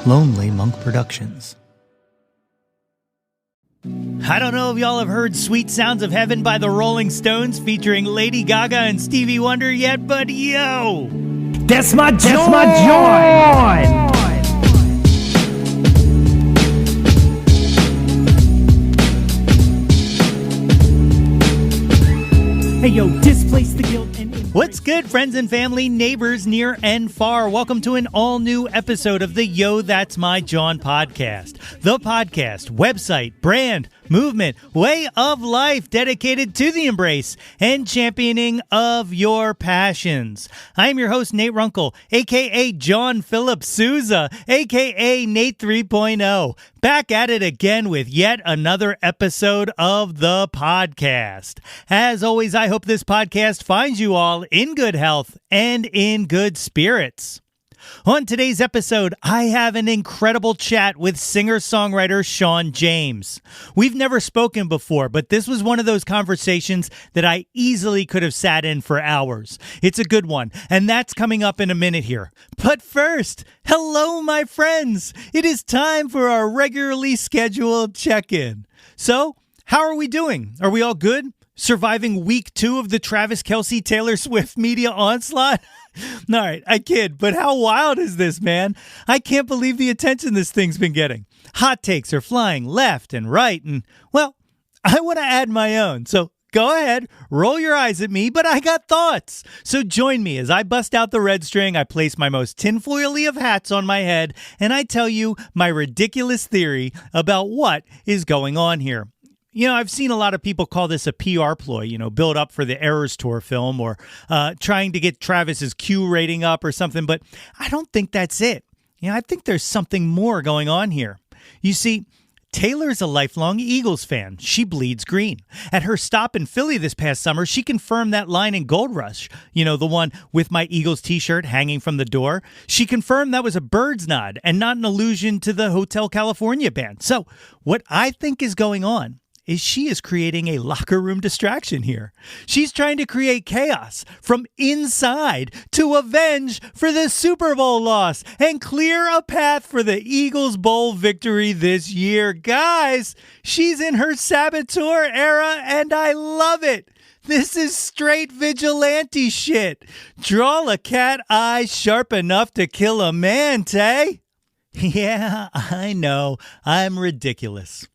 Lonely Monk Productions. I don't know if y'all have heard Sweet Sounds of Heaven by the Rolling Stones featuring Lady Gaga and Stevie Wonder yet, but yo! That's my Jawn! Hey yo, displace the guilt and... What's good, friends and family, neighbors near and far? Welcome to an all-new episode of the Yo, That's My Jawn podcast. The podcast, website, brand, movement, way of life dedicated to the embrace and championing of your passions. I am your host, Nate Runkle, a.k.a. John Philip Sousa, a.k.a. Nate 3.0. Back at it again with yet another episode of the podcast. As always, I hope this podcast finds you all in good health and in good spirits. On today's episode, I have an incredible chat with singer-songwriter Shawn James. We've never spoken before, but this was one of those conversations that I easily could have sat in for hours. It's a good one, and that's coming up in a minute here. But first, hello, my friends. It is time for our regularly scheduled check-in. So, how are we doing? Are we all good? Surviving week 2 of the Travis Kelce Taylor Swift media onslaught? All right, I kid, but how wild is this, man? I can't believe the attention this thing's been getting. Hot takes are flying left and right, and, well, I want to add my own, so go ahead, roll your eyes at me, but I got thoughts. So join me as I bust out the red string, I place my most tinfoil-y of hats on my head, and I tell you my ridiculous theory about what is going on here. You know, I've seen a lot of people call this a PR ploy, build up for the Eras Tour film or trying to get Travis's Q rating up or something, but I don't think that's it. I think there's something more going on here. You see, Taylor's a lifelong Eagles fan. She bleeds green. At her stop in Philly this past summer, she confirmed that line in Gold Rush, the one with my Eagles t-shirt hanging from the door. She confirmed that was a bird's nod and not an allusion to the Hotel California band. So what I think is going on is she is creating a locker room distraction here. She's trying to create chaos from inside to avenge for the Super Bowl loss and clear a path for the Eagles Bowl victory this year. Guys, she's in her saboteur era and I love it. This is straight vigilante shit. Draw a cat eye sharp enough to kill a man, Tay. Yeah, I know. I'm ridiculous.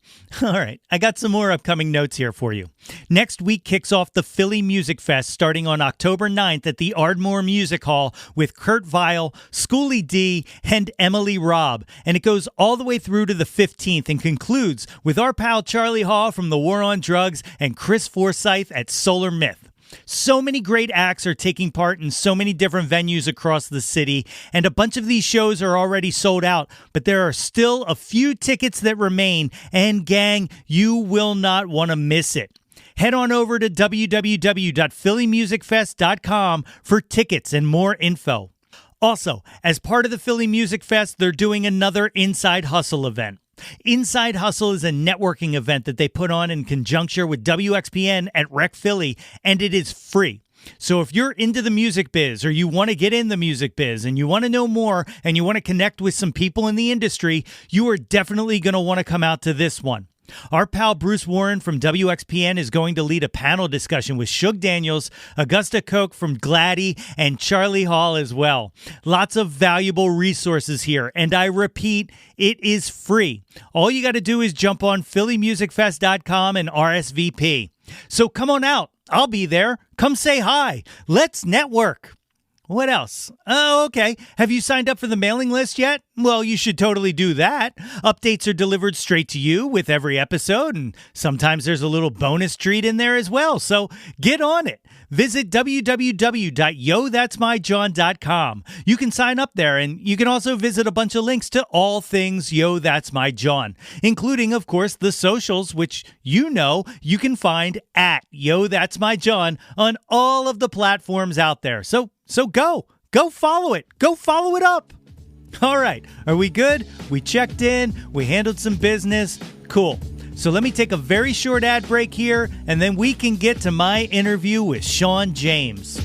All right, I got some more upcoming notes here for you. Next week kicks off the Philly Music Fest starting on October 9th at the Ardmore Music Hall with Kurt Vile, Schoolie D, and Emily Robb. And it goes all the way through to the 15th and concludes with our pal Charlie Hall from The War on Drugs and Chris Forsyth at Solar Myth. So many great acts are taking part in so many different venues across the city, and a bunch of these shows are already sold out, but there are still a few tickets that remain, and gang, you will not want to miss it. Head on over to www.phillymusicfest.com for tickets and more info. Also, as part of the Philly Music Fest, they're doing another Inside Hustle event. Inside Hustle is a networking event that they put on in conjunction with WXPN at Rec Philly, and it is free. So if you're into the music biz or you want to get in the music biz and you want to know more and you want to connect with some people in the industry, you are definitely going to want to come out to this one. Our pal Bruce Warren from WXPN is going to lead a panel discussion with Shug Daniels, Augusta Koch from Gladdy, and Charlie Hall as well. Lots of valuable resources here, and I repeat, it is free. All you got to do is jump on phillymusicfest.com and RSVP. So come on out. I'll be there. Come say hi. Let's network. What else? Oh, okay. Have you signed up for the mailing list yet? Well, you should totally do that. Updates are delivered straight to you with every episode, and sometimes there's a little bonus treat in there as well. So get on it. Visit www.yothat'smyjawn.com. You can sign up there, and you can also visit a bunch of links to all things Yo, That's My Jawn, including, of course, the socials, which you can find at Yo, That's My Jawn on all of the platforms out there. So go follow it. Go follow it up. All right. Are we good? We checked in. We handled some business. Cool. So let me take a very short ad break here, and then we can get to my interview with Shawn James.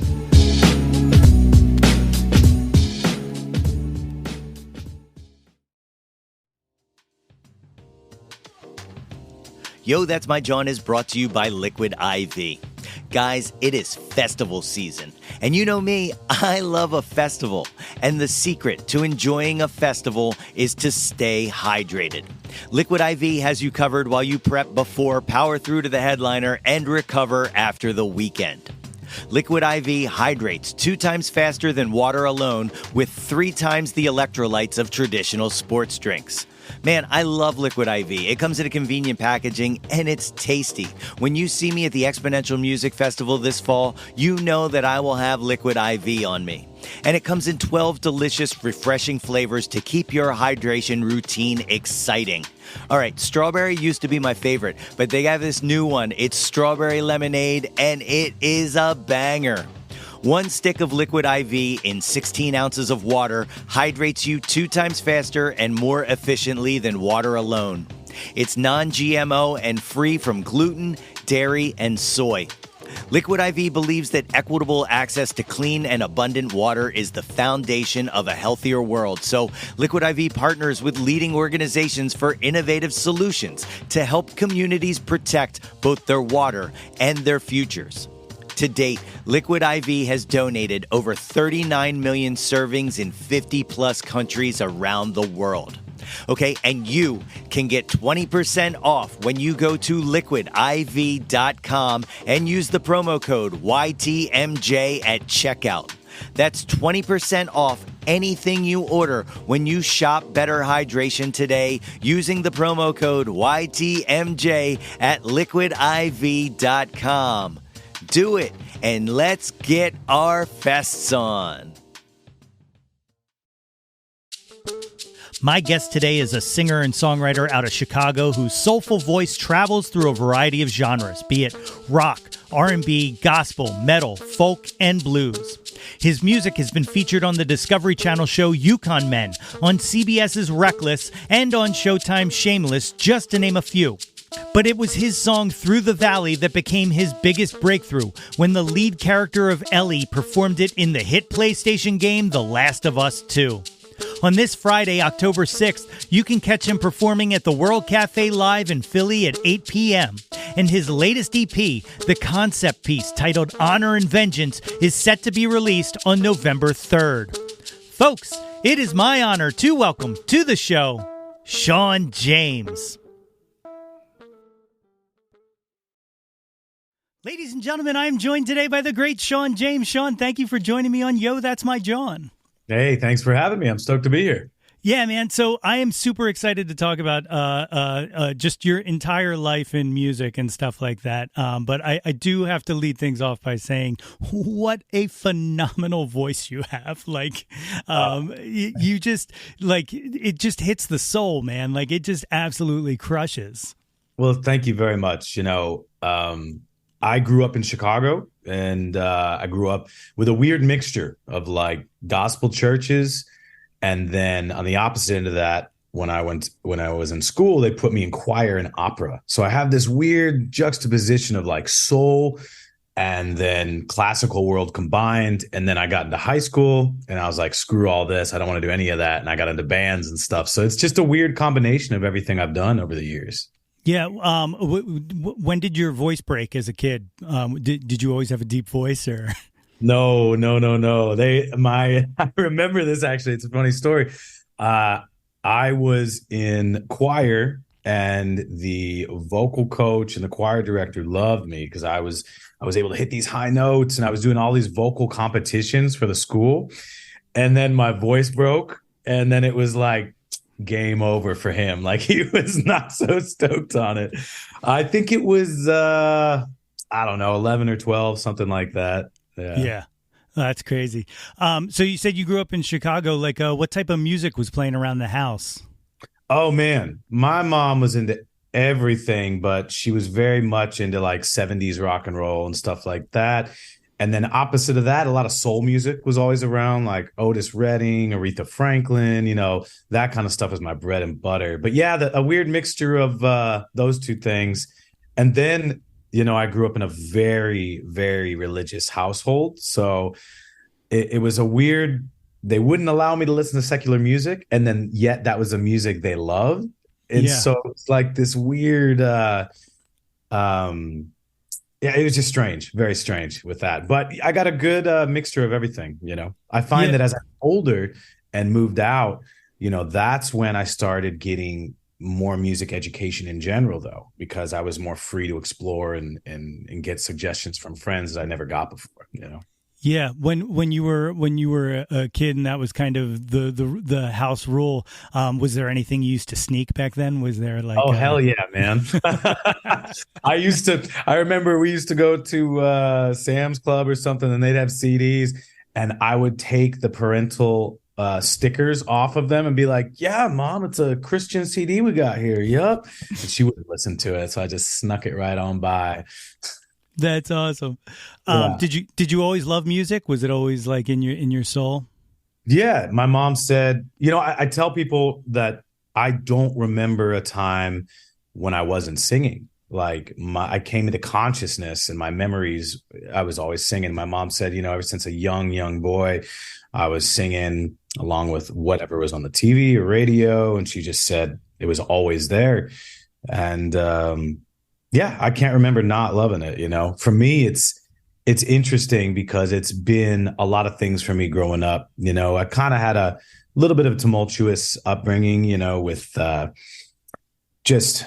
Yo, That's My Jawn is brought to you by Liquid IV. Guys, it is festival season. And you know me, I love a festival. And the secret to enjoying a festival is to stay hydrated. Liquid IV has you covered while you prep before, power through to the headliner, and recover after the weekend. Liquid IV hydrates 2 times faster than water alone with 3 times the electrolytes of traditional sports drinks. Man, I love Liquid IV. It comes in a convenient packaging and it's tasty. When you see me at the Exponential Music Festival this fall, you know that I will have Liquid IV on me. And it comes in 12 delicious, refreshing flavors to keep your hydration routine exciting. All right, strawberry used to be my favorite, but they have this new one. It's strawberry lemonade, and it is a banger. 1 stick of Liquid IV in 16 ounces of water hydrates you 2 times faster and more efficiently than water alone. It's non-GMO and free from gluten, dairy, and soy. Liquid IV believes that equitable access to clean and abundant water is the foundation of a healthier world. So Liquid IV partners with leading organizations for innovative solutions to help communities protect both their water and their futures. To date, Liquid IV has donated over 39 million servings in 50-plus countries around the world. Okay, and you can get 20% off when you go to liquidiv.com and use the promo code YTMJ at checkout. That's 20% off anything you order when you shop Better Hydration today using the promo code YTMJ at liquidiv.com. Do it, and let's get our fests on. My guest today is a singer and songwriter out of Chicago whose soulful voice travels through a variety of genres, be it rock, R&B, gospel, metal, folk, and blues. His music has been featured on the Discovery Channel show Yukon Men, on CBS's Reckless, and on Showtime's Shameless, just to name a few. But it was his song Through the Valley that became his biggest breakthrough when the lead character of Ellie performed it in the hit PlayStation game The Last of Us 2. On this Friday, October 6th, you can catch him performing at the World Cafe Live in Philly at 8 p.m. And his latest EP, the concept piece titled Honor and Vengeance, is set to be released on November 3rd. Folks, it is my honor to welcome to the show, Shawn James. Ladies and gentlemen, I am joined today by the great Shawn James. Shawn, thank you for joining me on Yo, That's My Jawn. Hey, thanks for having me. I'm stoked to be here. Yeah, man. So I am super excited to talk about just your entire life in music and stuff like that. But I do have to lead things off by saying what a phenomenal voice you have. Like, you just, like, it just hits the soul, man. Like, it just absolutely crushes. Well, thank you very much. I grew up in Chicago, and I grew up with a weird mixture of like gospel churches. And then on the opposite end of that, when I was in school, they put me in choir and opera. So I have this weird juxtaposition of like soul and then classical world combined. And then I got into high school and I was like, screw all this. I don't want to do any of that. And I got into bands and stuff. So it's just a weird combination of everything I've done over the years. Yeah. When did your voice break as a kid? Did you always have a deep voice, or? No. I remember this, actually. It's a funny story. I was in choir, and the vocal coach and the choir director loved me because I was able to hit these high notes, and I was doing all these vocal competitions for the school. And then my voice broke, and then it was like game over for him. Like, he was not so stoked on it. I think it was I don't know, 11 or 12, something like that. Yeah. That's crazy. So you said you grew up in Chicago. Like, what type of music was playing around the house? Oh man, my mom was into everything, but she was very much into like 70s rock and roll and stuff like that. And then opposite of that, a lot of soul music was always around, like Otis Redding, Aretha Franklin, that kind of stuff is my bread and butter. But yeah, a weird mixture of those two things. And then, I grew up in a very, very religious household. So it was a weird, they wouldn't allow me to listen to secular music. And then yet that was the music they loved. And so it's like this weird Um, yeah, it was just strange, very strange with that. But I got a good mixture of everything. I find Yeah. that as I got older and moved out, that's when I started getting more music education in general, though, because I was more free to explore and get suggestions from friends that I never got before. Yeah, when you were a kid and that was kind of the house rule, was there anything you used to sneak back then? Was there like Oh, hell yeah, man. I remember we used to go to Sam's Club or something, and they'd have CDs, and I would take the parental stickers off of them and be like, yeah, mom, it's a Christian CD we got here. Yep. And she wouldn't listen to it. So I just snuck it right on by. That's awesome. Yeah. Did you always love music? Was it always like in your soul? Yeah. My mom said, I tell people that I don't remember a time when I wasn't singing. Like I came into consciousness and my memories, I was always singing. My mom said, ever since a young boy, I was singing along with whatever was on the TV or radio. And she just said it was always there. And yeah, I can't remember not loving it. For me, it's interesting because it's been a lot of things for me growing up. I kind of had a little bit of a tumultuous upbringing, with just,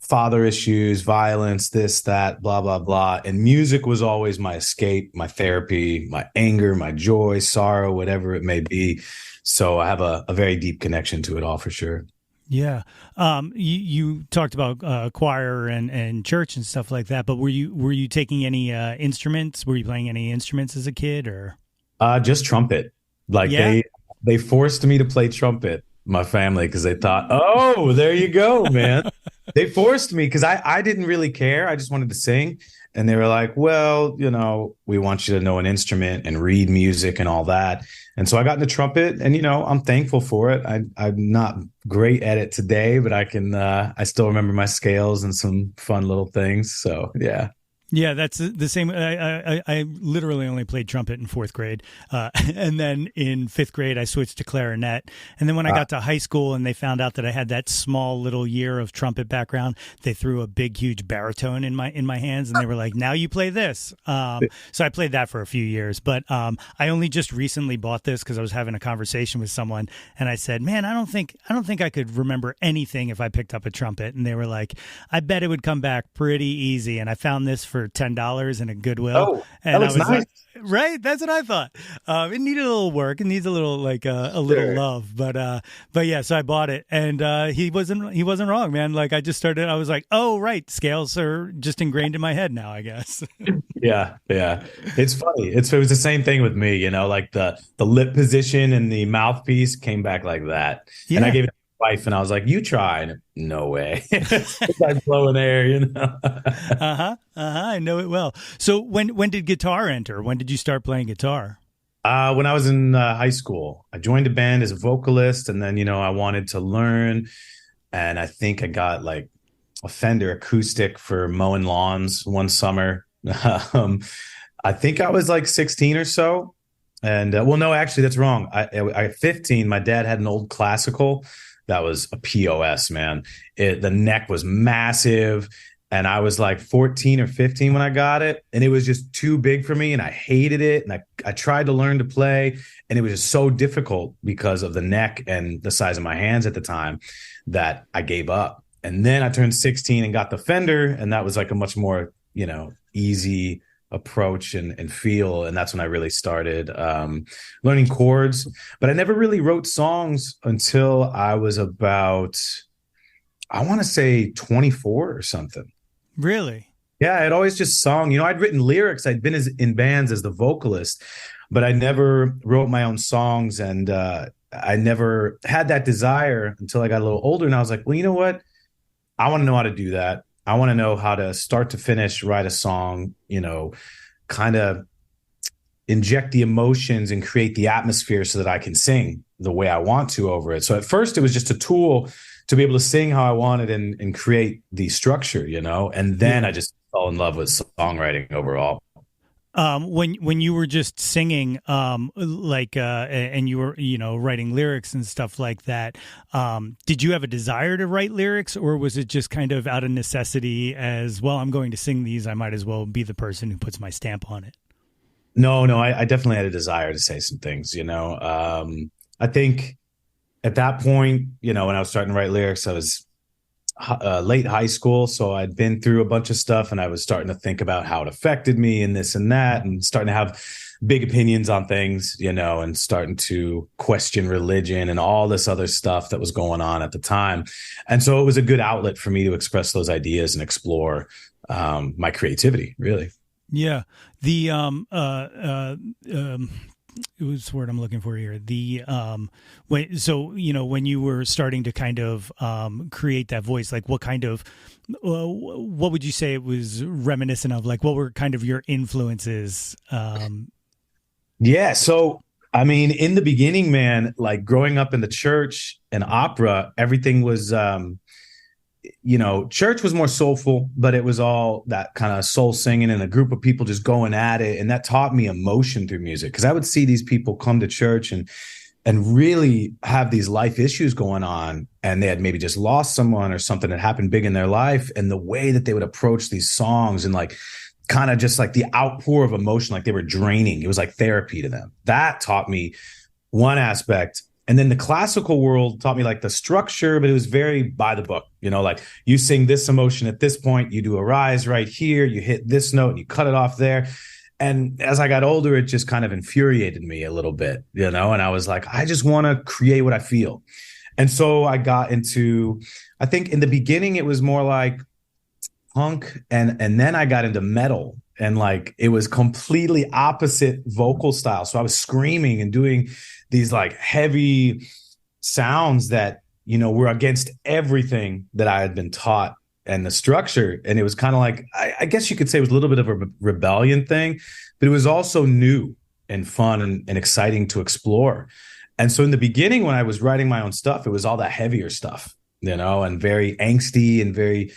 father issues, violence, this, that, blah, blah, blah. And music was always my escape, my therapy, my anger, my joy, sorrow, whatever it may be. So I have a very deep connection to it all for sure. Yeah. You talked about choir and church and stuff like that, but were you taking any instruments? Were you playing any instruments as a kid or? Just trumpet. Like Yeah. they forced me to play trumpet, my family, because they thought, oh, there you go, man. They forced me because I didn't really care. I just wanted to sing. And they were like, well, we want you to know an instrument and read music and all that. And so I got into trumpet and, I'm thankful for it. I'm not great at it today, but I still remember my scales and some fun little things. So, yeah. Yeah, that's the same. I literally only played trumpet in fourth grade. And then in fifth grade, I switched to clarinet. And then when I got to high school and they found out that I had that small little year of trumpet background, they threw a big, huge baritone in my hands. And they were like, now you play this. So I played that for a few years. But I only just recently bought this because I was having a conversation with someone. And I said, man, I don't think I could remember anything if I picked up a trumpet. And they were like, I bet it would come back pretty easy. And I found this for $10 in a Goodwill. Oh, and that looks I was nice. like, right, that's what I thought. It needed a little work. It needs a little a little love, but yeah. So I bought it, and he wasn't wrong, man. Like I just started. I was like, oh right, scales are just ingrained in my head now, I guess. Yeah. It's funny. It was the same thing with me, like the lip position and the mouthpiece came back like that. Yeah. And I gave it to my wife and I was like, you try. And no way. It's like blowing air. I know it well. So when did guitar enter? When did you start playing guitar? When I was in high school, I joined a band as a vocalist, and then I wanted to learn, and I think I got like a Fender acoustic for mowing lawns one summer. I think I was like 16 or so, and well, no, actually, that's wrong. I at 15, my dad had an old classical that was a POS, man. The neck was massive. And I was like 14 or 15 when I got it. And it was just too big for me. And I hated it. And I tried to learn to play. And it was just so difficult because of the neck and the size of my hands at the time that I gave up. And then I turned 16 and got the Fender. And that was like a much more, easy approach and feel. And that's when I really started learning chords. But I never really wrote songs until I was about, I want to say 24 or something. Really? Yeah, I'd always just sung. I'd written lyrics. I'd been in bands as the vocalist, but I never wrote my own songs. And I never had that desire until I got a little older. And I was like, well, you know what? I want to know how to do that. I want to know how to start to finish, write a song, kind of inject the emotions and create the atmosphere so that I can sing the way I want to over it. So at first it was just a tool to be able to sing how I wanted and create the structure, and then I just fell in love with songwriting overall. When you were just singing, and you were, writing lyrics and stuff like that, did you have a desire to write lyrics, or was it just kind of out of necessity as, well, I'm going to sing these, I might as well be the person who puts my stamp on it? No, I definitely had a desire to say some things, I think at that point, when I was starting to write lyrics, I was late high school. So I'd been through a bunch of stuff and I was starting to think about how it affected me and this and that, and starting to have big opinions on things, and starting to question religion and all this other stuff that was going on at the time. And so it was a good outlet for me to express those ideas and explore my creativity, really. Yeah. It was the word I'm looking for here. When you were starting to kind of create that voice, like what would you say it was reminiscent of? Like, what were kind of your influences? Yeah. So, I mean, in the beginning, man, like growing up in the church and opera, everything was, church was more soulful, but it was all that kind of soul singing and a group of people just going at it. And that taught me emotion through music, because I would see these people come to church and really have these life issues going on, and they had maybe just lost someone or something that happened big in their life. And the way that they would approach these songs and like kind of just like the outpour of emotion, like they were draining. It was like therapy to them. That taught me one aspect. And then the classical world taught me like the structure, but it was very by the book, like you sing this emotion at this point, you do a rise right here, you hit this note and you cut it off there. And as I got older, it just kind of infuriated me a little bit, and I was like, I just want to create what I feel. And so I got into, I think in the beginning, it was more like punk. And then I got into metal, and like, it was completely opposite vocal style. So I was screaming and doing these like heavy sounds that, were against everything that I had been taught and the structure. And it was kind of like, I guess you could say it was a little bit of a rebellion thing, but it was also new and fun and exciting to explore. And so in the beginning, when I was writing my own stuff, it was all that heavier stuff, and very angsty and very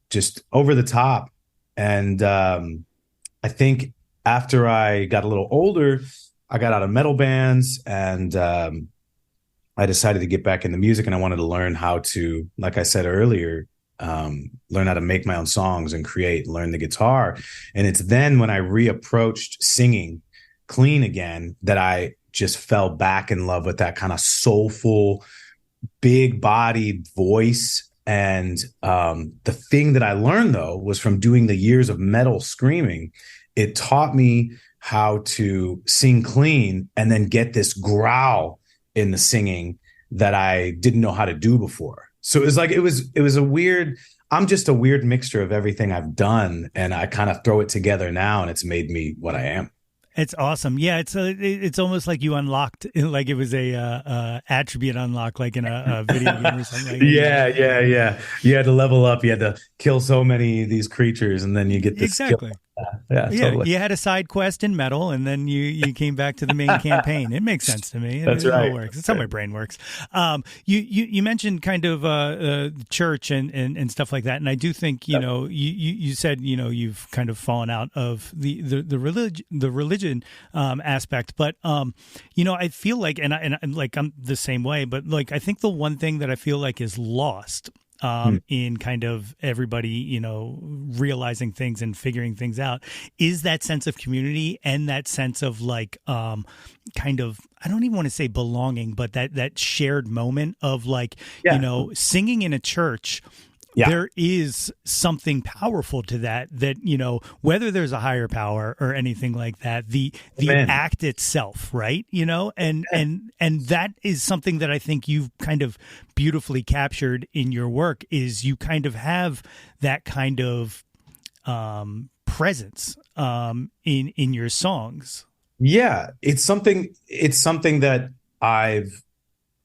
just over the top. And I think after I got a little older, I got out of metal bands, and I decided to get back into music, and I wanted to learn how to, like I said earlier, learn how to make my own songs and learn the guitar. And it's then when I reapproached singing clean again that I just fell back in love with that kind of soulful, big bodied voice. And the thing that I learned, though, was from doing the years of metal screaming, it taught me how to sing clean and then get this growl in the singing that I didn't know how to do before. So it was like, it was a weird, I'm just a weird mixture of everything I've done, and I kind of throw it together now, and it's made me what I am. It's awesome. Yeah, it's almost like you unlocked, like it was a attribute unlock, like in a video game or something. Like Yeah. You had to level up. You had to kill so many of these creatures, and then you get this exactly. skill. Yeah, totally. You had a side quest in metal, and then you came back to the main campaign. It makes sense to me. That's right. It all works. It's how my brain works. You mentioned kind of church and stuff like that, and I do think you said you've kind of fallen out of the religion aspect, but I feel like and like I'm the same way, but like I think the one thing that I feel like is lost in kind of everybody, realizing things and figuring things out is that sense of community and that sense of like, kind of, I don't even want to say belonging, but that shared moment of like, singing in a church. Yeah. There is something powerful to that, whether there's a higher power or anything like that, the act itself, right? And that is something that I think you've kind of beautifully captured in your work, is you kind of have that kind of presence in your songs. Yeah, it's something that I've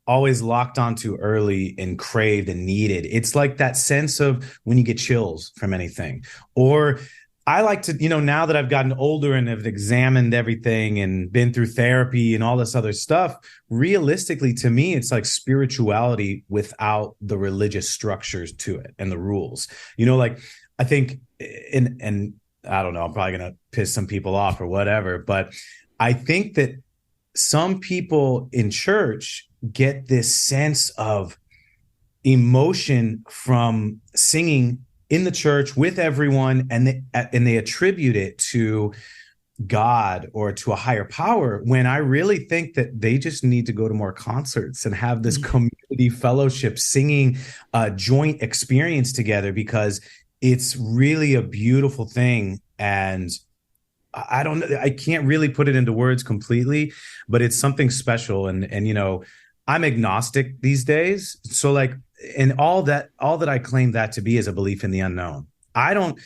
always locked onto early and craved and needed. It's like that sense of when you get chills from anything. Or I like to, now that I've gotten older and have examined everything and been through therapy and all this other stuff, realistically, to me, it's like spirituality without the religious structures to it and the rules. Like I think, and I don't know, I'm probably going to piss some people off or whatever, but I think that some people in church get this sense of emotion from singing in the church with everyone, and they attribute it to God or to a higher power, when I really think that they just need to go to more concerts and have this community fellowship, singing a joint experience together, because it's really a beautiful thing. And I don't know, I can't really put it into words completely, but it's something special. And you know, I'm agnostic these days. So like, and all that I claim that to be is a belief in the unknown. I don't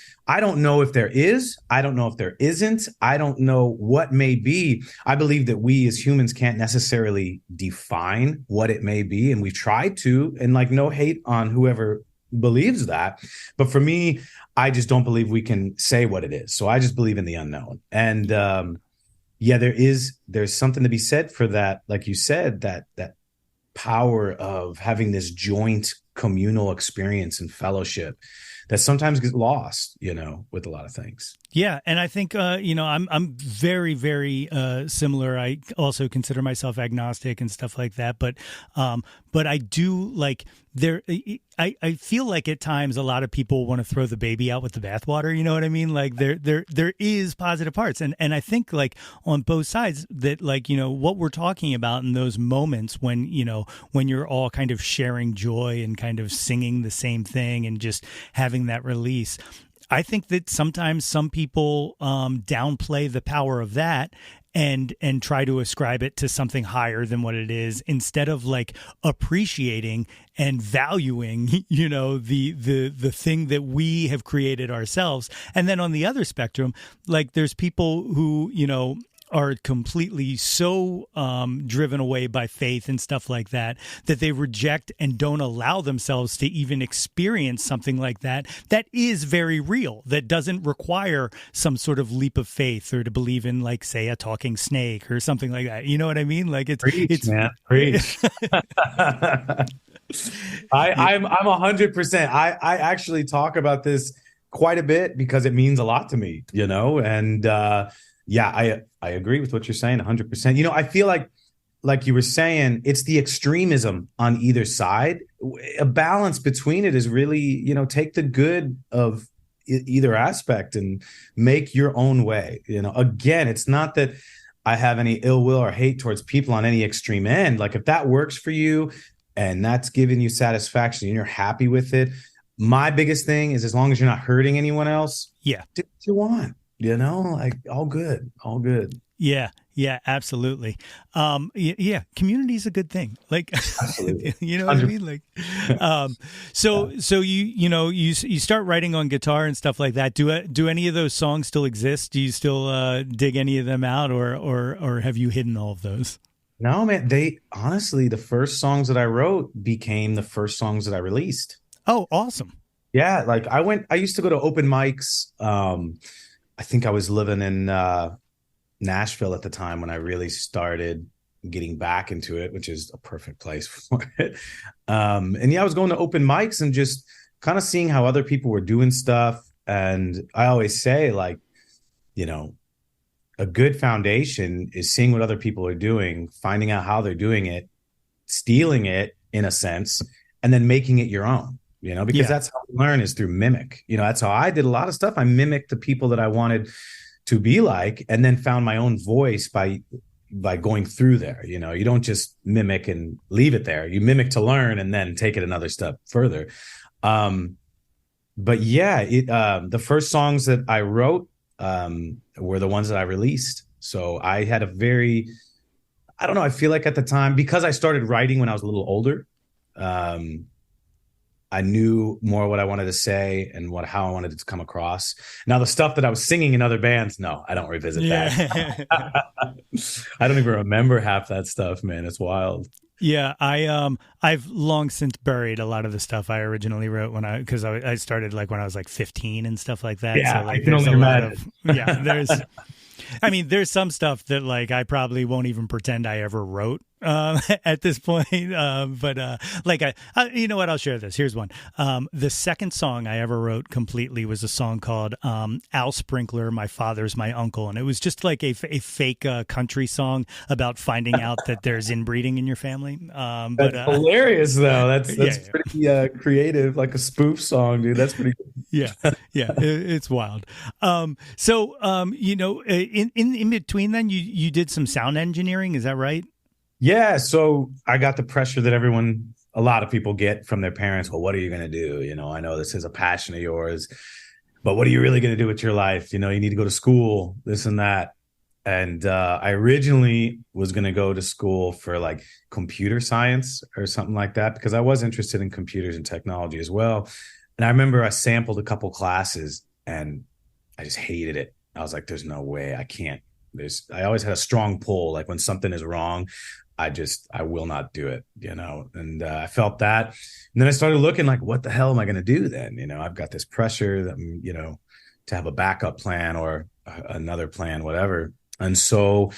know if there is, I don't know if there isn't, I don't know what may be. I believe that we as humans can't necessarily define what it may be. And we've tried to, and like, no hate on whoever believes that. But for me, I just don't believe we can say what it is. So I just believe in the unknown. And yeah, there's something to be said for that. Like you said, that power of having this joint communal experience and fellowship that sometimes gets lost, you know, with a lot of things. Yeah, and I think you know, I'm very, very similar. I also consider myself agnostic and stuff like that, but I do like there. I feel like at times a lot of people want to throw the baby out with the bathwater. You know what I mean? Like there is positive parts, and I think like on both sides that, like, you know, what we're talking about in those moments when, you know, when you're all kind of sharing joy and kind of singing the same thing and just having that release. I think that sometimes some people downplay the power of that and try to ascribe it to something higher than what it is, instead of like appreciating and valuing, you know, the thing that we have created ourselves. And then on the other spectrum, like there's people who, you know, are completely so driven away by faith and stuff like that, that they reject and don't allow themselves to even experience something like that, that is very real, that doesn't require some sort of leap of faith or to believe in, like, say, a talking snake or something like that. You know what I mean? Like it's man. Preach. I'm 100%. I actually talk about this quite a bit because it means a lot to me, you know, and yeah, I agree with what you're saying 100%. You know, I feel like you were saying, it's the extremism on either side. A balance between it is really, you know, take the good of either aspect and make your own way. You know, again, it's not that I have any ill will or hate towards people on any extreme end. Like, if that works for you and that's giving you satisfaction and you're happy with it, my biggest thing is, as long as you're not hurting anyone else, yeah, do what you want. You know, like, all good. Yeah, absolutely. Yeah, community is a good thing. Like, you know what I mean? Like, so you know, you start writing on guitar and stuff like that. Do any of those songs still exist? Do you still dig any of them out, or have you hidden all of those? No, man. They honestly, the first songs that I wrote became the first songs that I released. Oh, awesome. Yeah, like I used to go to open mics. I think I was living in Nashville at the time when I really started getting back into it, which is a perfect place for it. And yeah, I was going to open mics and just kind of seeing how other people were doing stuff. And I always say, like, you know, a good foundation is seeing what other people are doing, finding out how they're doing it, stealing it in a sense, and then making it your own. You know, because that's how we learn, is through mimic. You know, that's how I did a lot of stuff. I mimicked the people that I wanted to be like, and then found my own voice by going through there. You know, you don't just mimic and leave it there. You mimic to learn and then take it another step further. But yeah, the first songs that I wrote were the ones that I released. So I had I don't know, I feel like at the time, because I started writing when I was a little older, I knew more what I wanted to say and how I wanted it to come across. Now, the stuff that I was singing in other bands, no, I don't revisit that. I don't even remember half that stuff, man. It's wild. Yeah, I've long since buried a lot of the stuff I originally wrote because I started like when I was like 15 and stuff like that. Yeah, so like I can only imagine. there's some stuff that, like, I probably won't even pretend I ever wrote. at this point. You know what? I'll share this. Here's one. The second song I ever wrote completely was a song called Al Sprinkler, My Father's My Uncle. And it was just like a fake country song about finding out that there's inbreeding in your family. That's hilarious, though. That's pretty creative, like a spoof song, dude. That's pretty good. Yeah. It's wild. In between then, you did some sound engineering. Is that right? Yeah. So I got the pressure that a lot of people get from their parents. Well, what are you going to do? I know this is a passion of yours, but what are you really going to do with your life? You need to go to school, this and that. And I originally was going to go to school for like computer science or something like that, because I was interested in computers and technology as well. And I remember I sampled a couple classes and I just hated it. I was like, there's no way, I can't. I always had a strong pull. Like when something is wrong, I will not do it, and I felt that. And then I started looking like, what the hell am I going to do then? I've got this pressure that, to have a backup plan or another plan, whatever. And so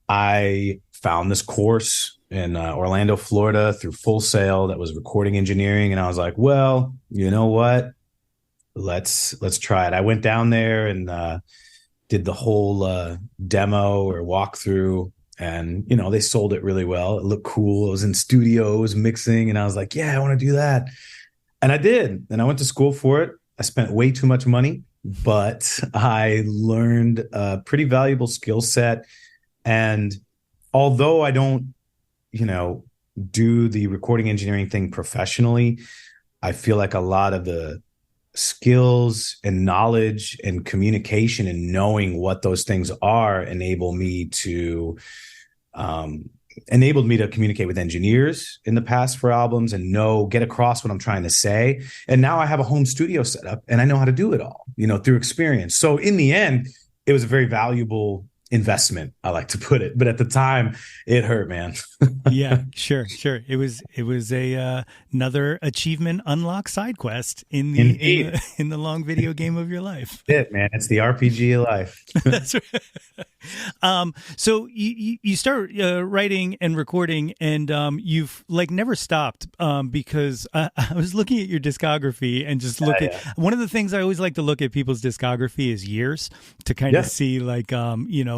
I found this course in Orlando, Florida through Full Sail that was recording engineering. And I was like, well, you know what? Let's try it. I went down there and did the whole demo or walkthrough, and they sold it really well. It looked cool. It was in studios mixing, and I was like, yeah, I want to do that. And I did. And I went to school for it. I spent way too much money, but I learned a pretty valuable skill set. And although I don't, do the recording engineering thing professionally, I feel like a lot of the skills and knowledge and communication and knowing what those things are enabled me to communicate with engineers in the past for albums and get across what I'm trying to say. And now I have a home studio set up and I know how to do it all, through experience. So in the end, it was a very valuable investment, I like to put it, but at the time it hurt, man. Yeah, sure. It was another achievement unlock side quest in the long video game of your life. Man, it's the RPG of life. That's right. So you start writing and recording, and you've never stopped, because I was looking at your discography and just looking. Yeah. One of the things I always like to look at people's discography is years to kind of see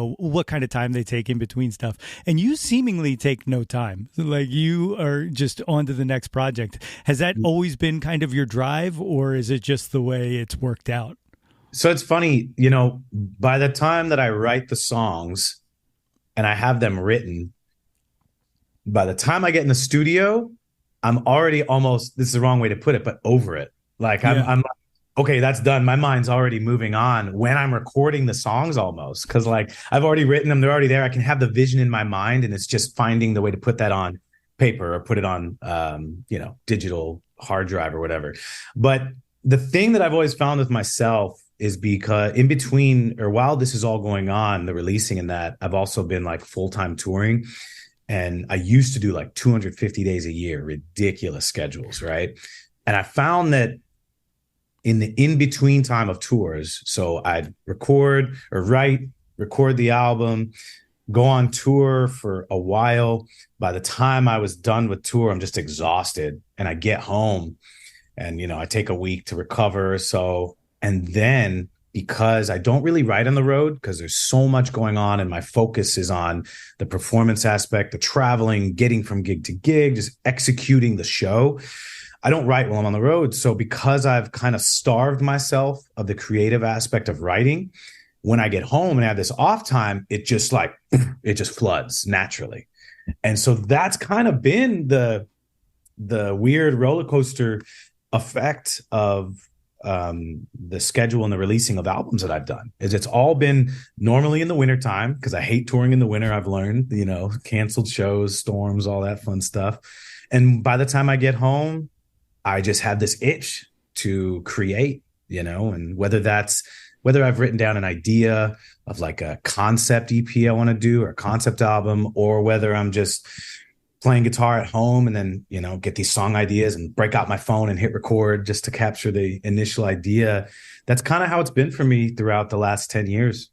what kind of time they take in between stuff. And you seemingly take no time. Like you are just on to the next project. Has that always been kind of your drive, or is it just the way it's worked out? So it's funny, by the time that I write the songs and I have them written, by the time I get in the studio, I'm already almost, this is the wrong way to put it, but over it. Like I'm like, okay, that's done. My mind's already moving on when I'm recording the songs almost, because I've already written them. They're already there. I can have the vision in my mind, and it's just finding the way to put that on paper or put it on, digital hard drive or whatever. But the thing that I've always found with myself is because in between or while this is all going on, the releasing and that, I've also been full-time touring. And I used to do 250 days a year, ridiculous schedules, right? And I found that in the in-between time of tours, so I'd record the album, go on tour for a while. By the time I was done with tour, I'm just exhausted. And I get home and, I take a week to recover or so. And then because I don't really write on the road because there's so much going on and my focus is on the performance aspect, the traveling, getting from gig to gig, just executing the show, I don't write while I'm on the road. So because I've kind of starved myself of the creative aspect of writing, when I get home and I have this off time, it just floods naturally. And so that's kind of been the weird roller coaster effect of the schedule and the releasing of albums that I've done. It's all been normally in the wintertime because I hate touring in the winter. I've learned, canceled shows, storms, all that fun stuff. And by the time I get home, I just have this itch to create, and whether I've written down an idea of a concept EP I want to do or a concept album, or whether I'm just playing guitar at home and then, get these song ideas and break out my phone and hit record just to capture the initial idea. That's kind of how it's been for me throughout the last 10 years.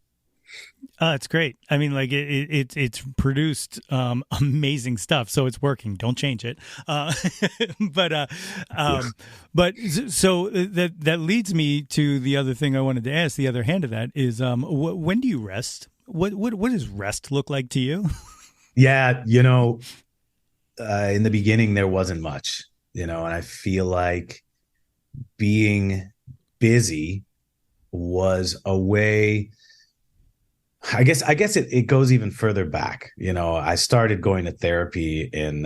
It's great. I mean, like it's produced amazing stuff, so it's working. Don't change it. But so that leads me to the other thing I wanted to ask. The other hand of that is, when do you rest? What does rest look like to you? Yeah, in the beginning there wasn't much, and I feel like being busy was a way. I guess it goes even further back. I started going to therapy in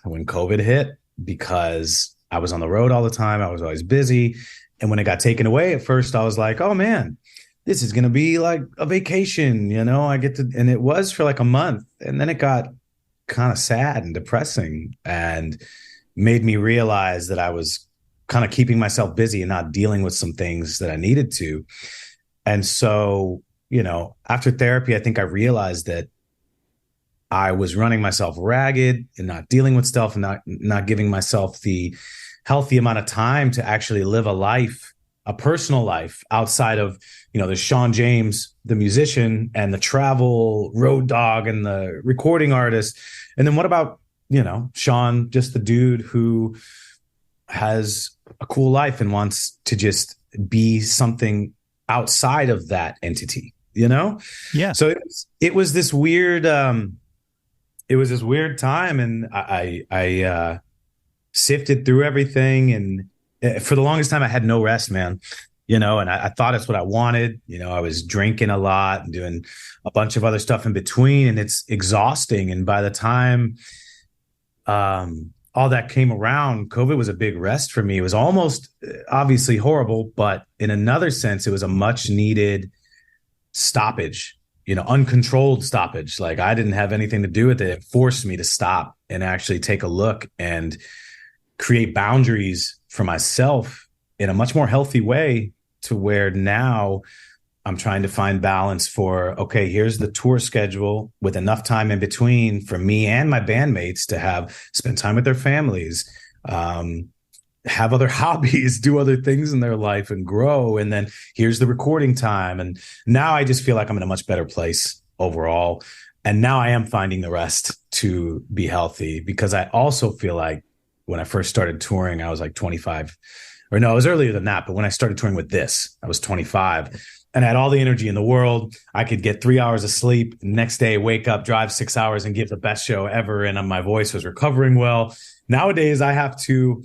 when COVID hit because I was on the road all the time. I was always busy. And when it got taken away at first, I was like, oh man, this is going to be like a vacation. I get to, and it was for like a month. And then it got kind of sad and depressing and made me realize that I was kind of keeping myself busy and not dealing with some things that I needed to. And so, after therapy, I think I realized that I was running myself ragged and not dealing with stuff and not giving myself the healthy amount of time to actually live a personal life outside of, the Shawn James, the musician, and the travel road dog and the recording artist. And then what about, Shawn, just the dude who has a cool life and wants to just be something outside of that entity, Yeah. So it was this weird, time, and I sifted through everything, and for the longest time I had no rest, man. And I thought it's what I wanted. I was drinking a lot and doing a bunch of other stuff in between, and it's exhausting. And by the time all that came around, COVID was a big rest for me. It was almost obviously horrible, but in another sense, it was a much needed stoppage, uncontrolled stoppage. Like I didn't have anything to do with it. It forced me to stop and actually take a look and create boundaries for myself in a much more healthy way, to where now I'm trying to find balance for, okay, here's the tour schedule with enough time in between for me and my bandmates to spend time with their families, have other hobbies, do other things in their life and grow. And then here's the recording time. And now I just feel like I'm in a much better place overall. And now I am finding the rest to be healthy, because I also feel like when I first started touring, I was like 25, or no, it was earlier than that. But when I started touring with this, I was 25 and I had all the energy in the world. I could get 3 hours of sleep, next day, wake up, drive 6 hours and give the best show ever. And my voice was recovering well. Nowadays, I have to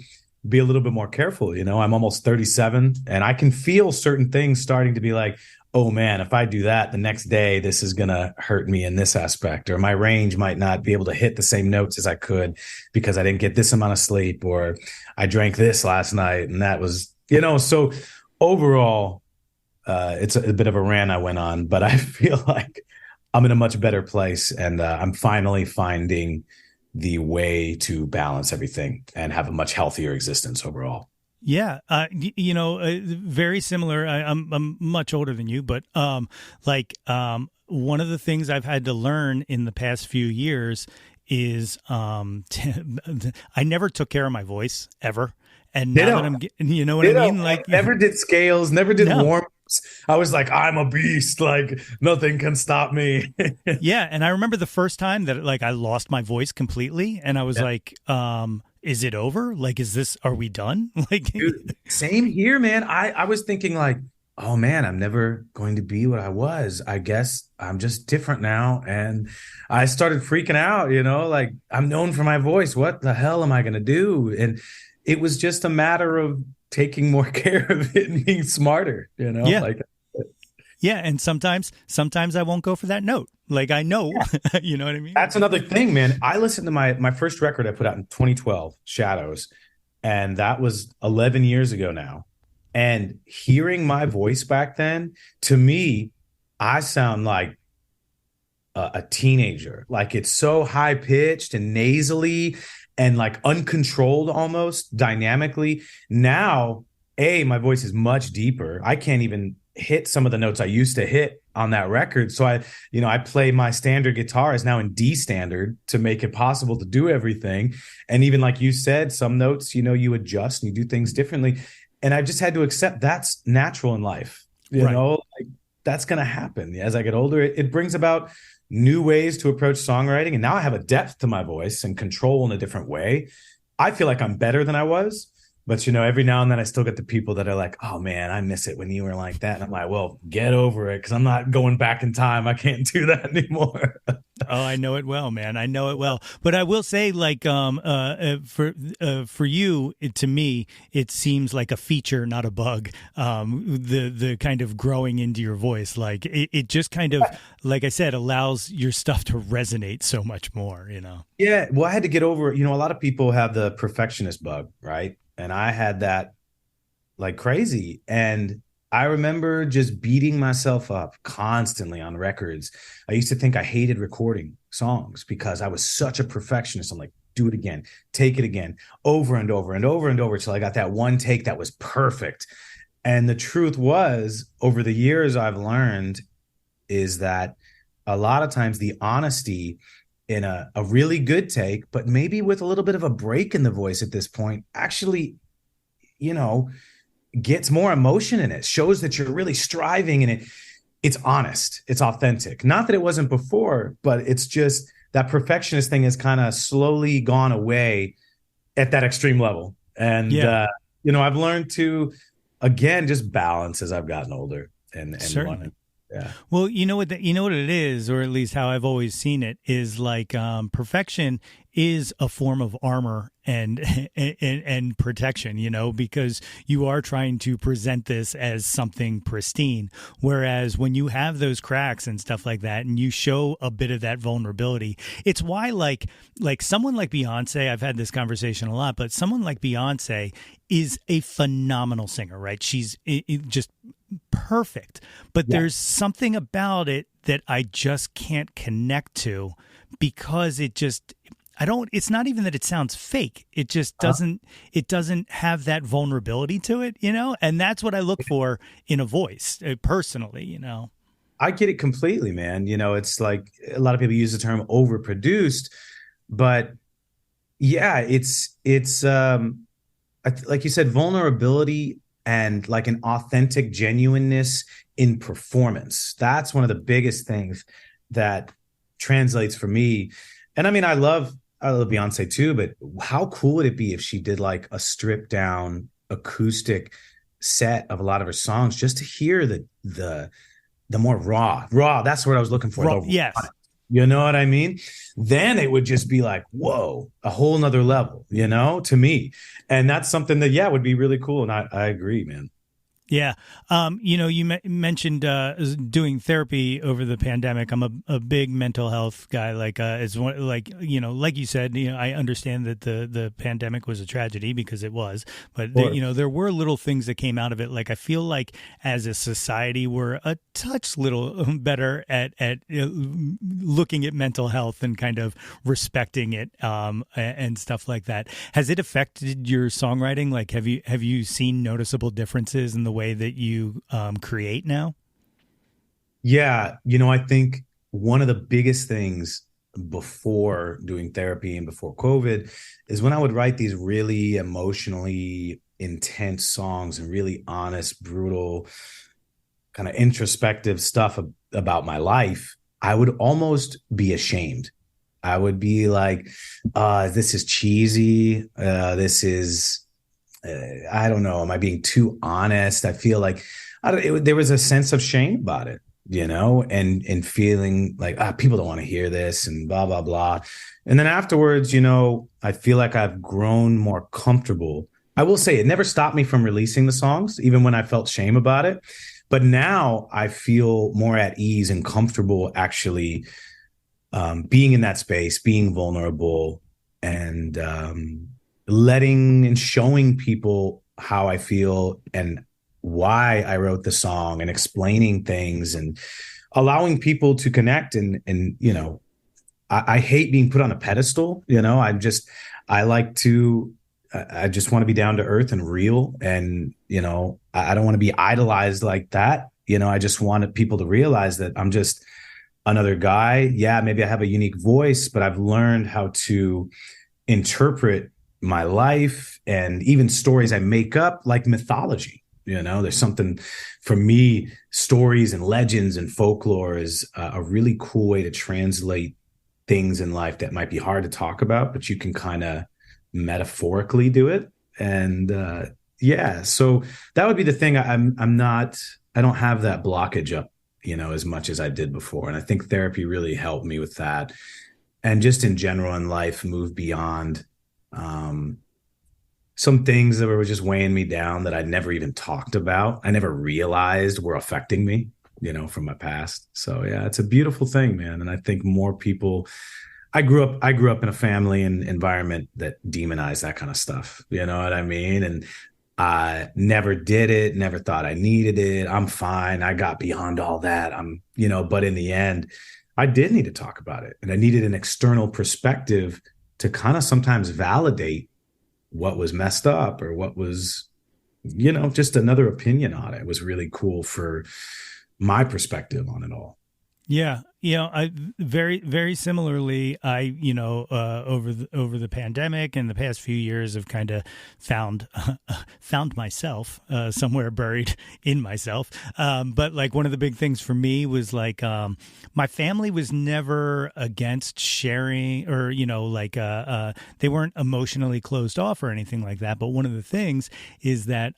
be a little bit more careful. I'm almost 37 and I can feel certain things starting to be like, oh man, if I do that the next day, this is going to hurt me in this aspect, or my range might not be able to hit the same notes as I could because I didn't get this amount of sleep, or I drank this last night. And that was, so overall, it's a bit of a rant I went on, but I feel like I'm in a much better place, and I'm finally finding the way to balance everything and have a much healthier existence overall. Yeah, very similar. I'm much older than you, but one of the things I've had to learn in the past few years is I never took care of my voice ever. And now that I'm, you know what I mean? Like, never did scales, never did warm-ups. I was like, I'm a beast. Like nothing can stop me. Yeah, and I remember the first time that I lost my voice completely, and I was like, is it over? Like, are we done? Dude, same here, man. I was thinking like, oh man, I'm never going to be what I was. I guess I'm just different now. And I started freaking out, like I'm known for my voice. What the hell am I going to do? And it was just a matter of taking more care of it and being smarter, Yeah. Yeah. And sometimes I won't go for that note. Like I know, you know what I mean? That's another thing, man. I listened to my first record I put out in 2012, Shadows, and that was 11 years ago now. And hearing my voice back then, to me, I sound like a teenager. Like it's so high pitched and nasally and like uncontrolled almost dynamically. Now, my voice is much deeper. I can't even hit some of the notes I used to hit on that record. So I play my standard guitar is now in D standard to make it possible to do everything. And even like you said, some notes, you adjust and you do things differently. And I've just had to accept that's natural in life. You know, like that's going to happen as I get older. It brings about new ways to approach songwriting. And now I have a depth to my voice and control in a different way. I feel like I'm better than I was. But, every now and then I still get the people that are like, oh, man, I miss it when you were like that. And I'm like, well, get over it because I'm not going back in time. I can't do that anymore. Oh, I know it well, man. I know it well. But I will say, like, for you, to me, it seems like a feature, not a bug. The kind of growing into your voice, like it just kind of, like I said, allows your stuff to resonate so much more. Yeah. Well, I had to get over. A lot of people have the perfectionist bug, right? And I had that like crazy. And I remember just beating myself up constantly on records. I used to think I hated recording songs because I was such a perfectionist. I'm like, do it again, take it again, over and over and over and over till I got that one take that was perfect. And the truth was, over the years I've learned is that a lot of times the honesty in a really good take, but maybe with a little bit of a break in the voice at this point, actually, gets more emotion in it, shows that you're really striving in it. It's honest, it's authentic. Not that it wasn't before, but it's just that perfectionist thing has kind of slowly gone away at that extreme level. And, I've learned to, again, just balance as I've gotten older and Certainly. Yeah. Well, you know what it is, or at least how I've always seen it, is like perfection is a form of armor and protection, because you are trying to present this as something pristine. Whereas when you have those cracks and stuff like that, and you show a bit of that vulnerability, it's why like someone like Beyonce, I've had this conversation a lot, but someone like Beyonce is a phenomenal singer, right? She's just perfect, but there's something about it that I just can't connect to because it's not even that it sounds fake. It just doesn't have that vulnerability to it, and that's what I look for in a voice personally, I get it completely, man. It's like a lot of people use the term overproduced, but yeah, it's like you said, vulnerability and like an authentic genuineness in performance. That's one of the biggest things that translates for me. And I mean, I love Beyonce too, but how cool would it be if she did like a stripped down acoustic set of a lot of her songs just to hear the more raw. That's what I was looking for. Raw, yes. You know what I mean? Then it would just be like, whoa, a whole nother level, to me. And that's something that, would be really cool. And I agree, man. Yeah. You mentioned doing therapy over the pandemic. I'm a big mental health guy. Like like you said, I understand that the pandemic was a tragedy because it was, but there were little things that came out of it. Like I feel like as a society, we're a touch little better at looking at mental health and kind of respecting it and stuff like that. Has it affected your songwriting? Like, have you seen noticeable differences in the way that you create now? Yeah. I think one of the biggest things before doing therapy and before COVID is when I would write these really emotionally intense songs and really honest, brutal, kind of introspective stuff about my life, I would almost be ashamed. I would be like, this is cheesy. This is, I don't know. Am I being too honest? I feel like there was a sense of shame about it, and feeling like people don't want to hear this and blah, blah, blah. And then afterwards, I feel like I've grown more comfortable. I will say it never stopped me from releasing the songs, even when I felt shame about it. But now I feel more at ease and comfortable actually being in that space, being vulnerable, and letting and showing people how I feel and why I wrote the song and explaining things and allowing people to connect. And I hate being put on a pedestal. I just want to be down to earth and real. And, I don't want to be idolized like that. I just wanted people to realize that I'm just another guy. Yeah, maybe I have a unique voice, but I've learned how to interpret my life and even stories I make up like mythology. There's something for me, stories and legends and folklore is a really cool way to translate things in life that might be hard to talk about, but you can kind of metaphorically do it. And so that would be the thing. I don't have that blockage up, as much as I did before. And I think therapy really helped me with that. And just in general in life, move beyond some things that were just weighing me down that I'd never even talked about. I never realized were affecting me, from my past. So yeah, it's a beautiful thing, man. And I think more people, I grew up in a family and environment that demonized that kind of stuff. You know what I mean? And I never did it, never thought I needed it. I'm fine. I got beyond all that. But in the end, I did need to talk about it. And I needed an external perspective to kind of sometimes validate what was messed up or what was, just another opinion on it. It was really cool for my perspective on it all. Yeah. I very, very similarly, over the pandemic and the past few years have kind of found myself somewhere buried in myself. But like one of the big things for me was like my family was never against sharing or, they weren't emotionally closed off or anything like that. But one of the things is that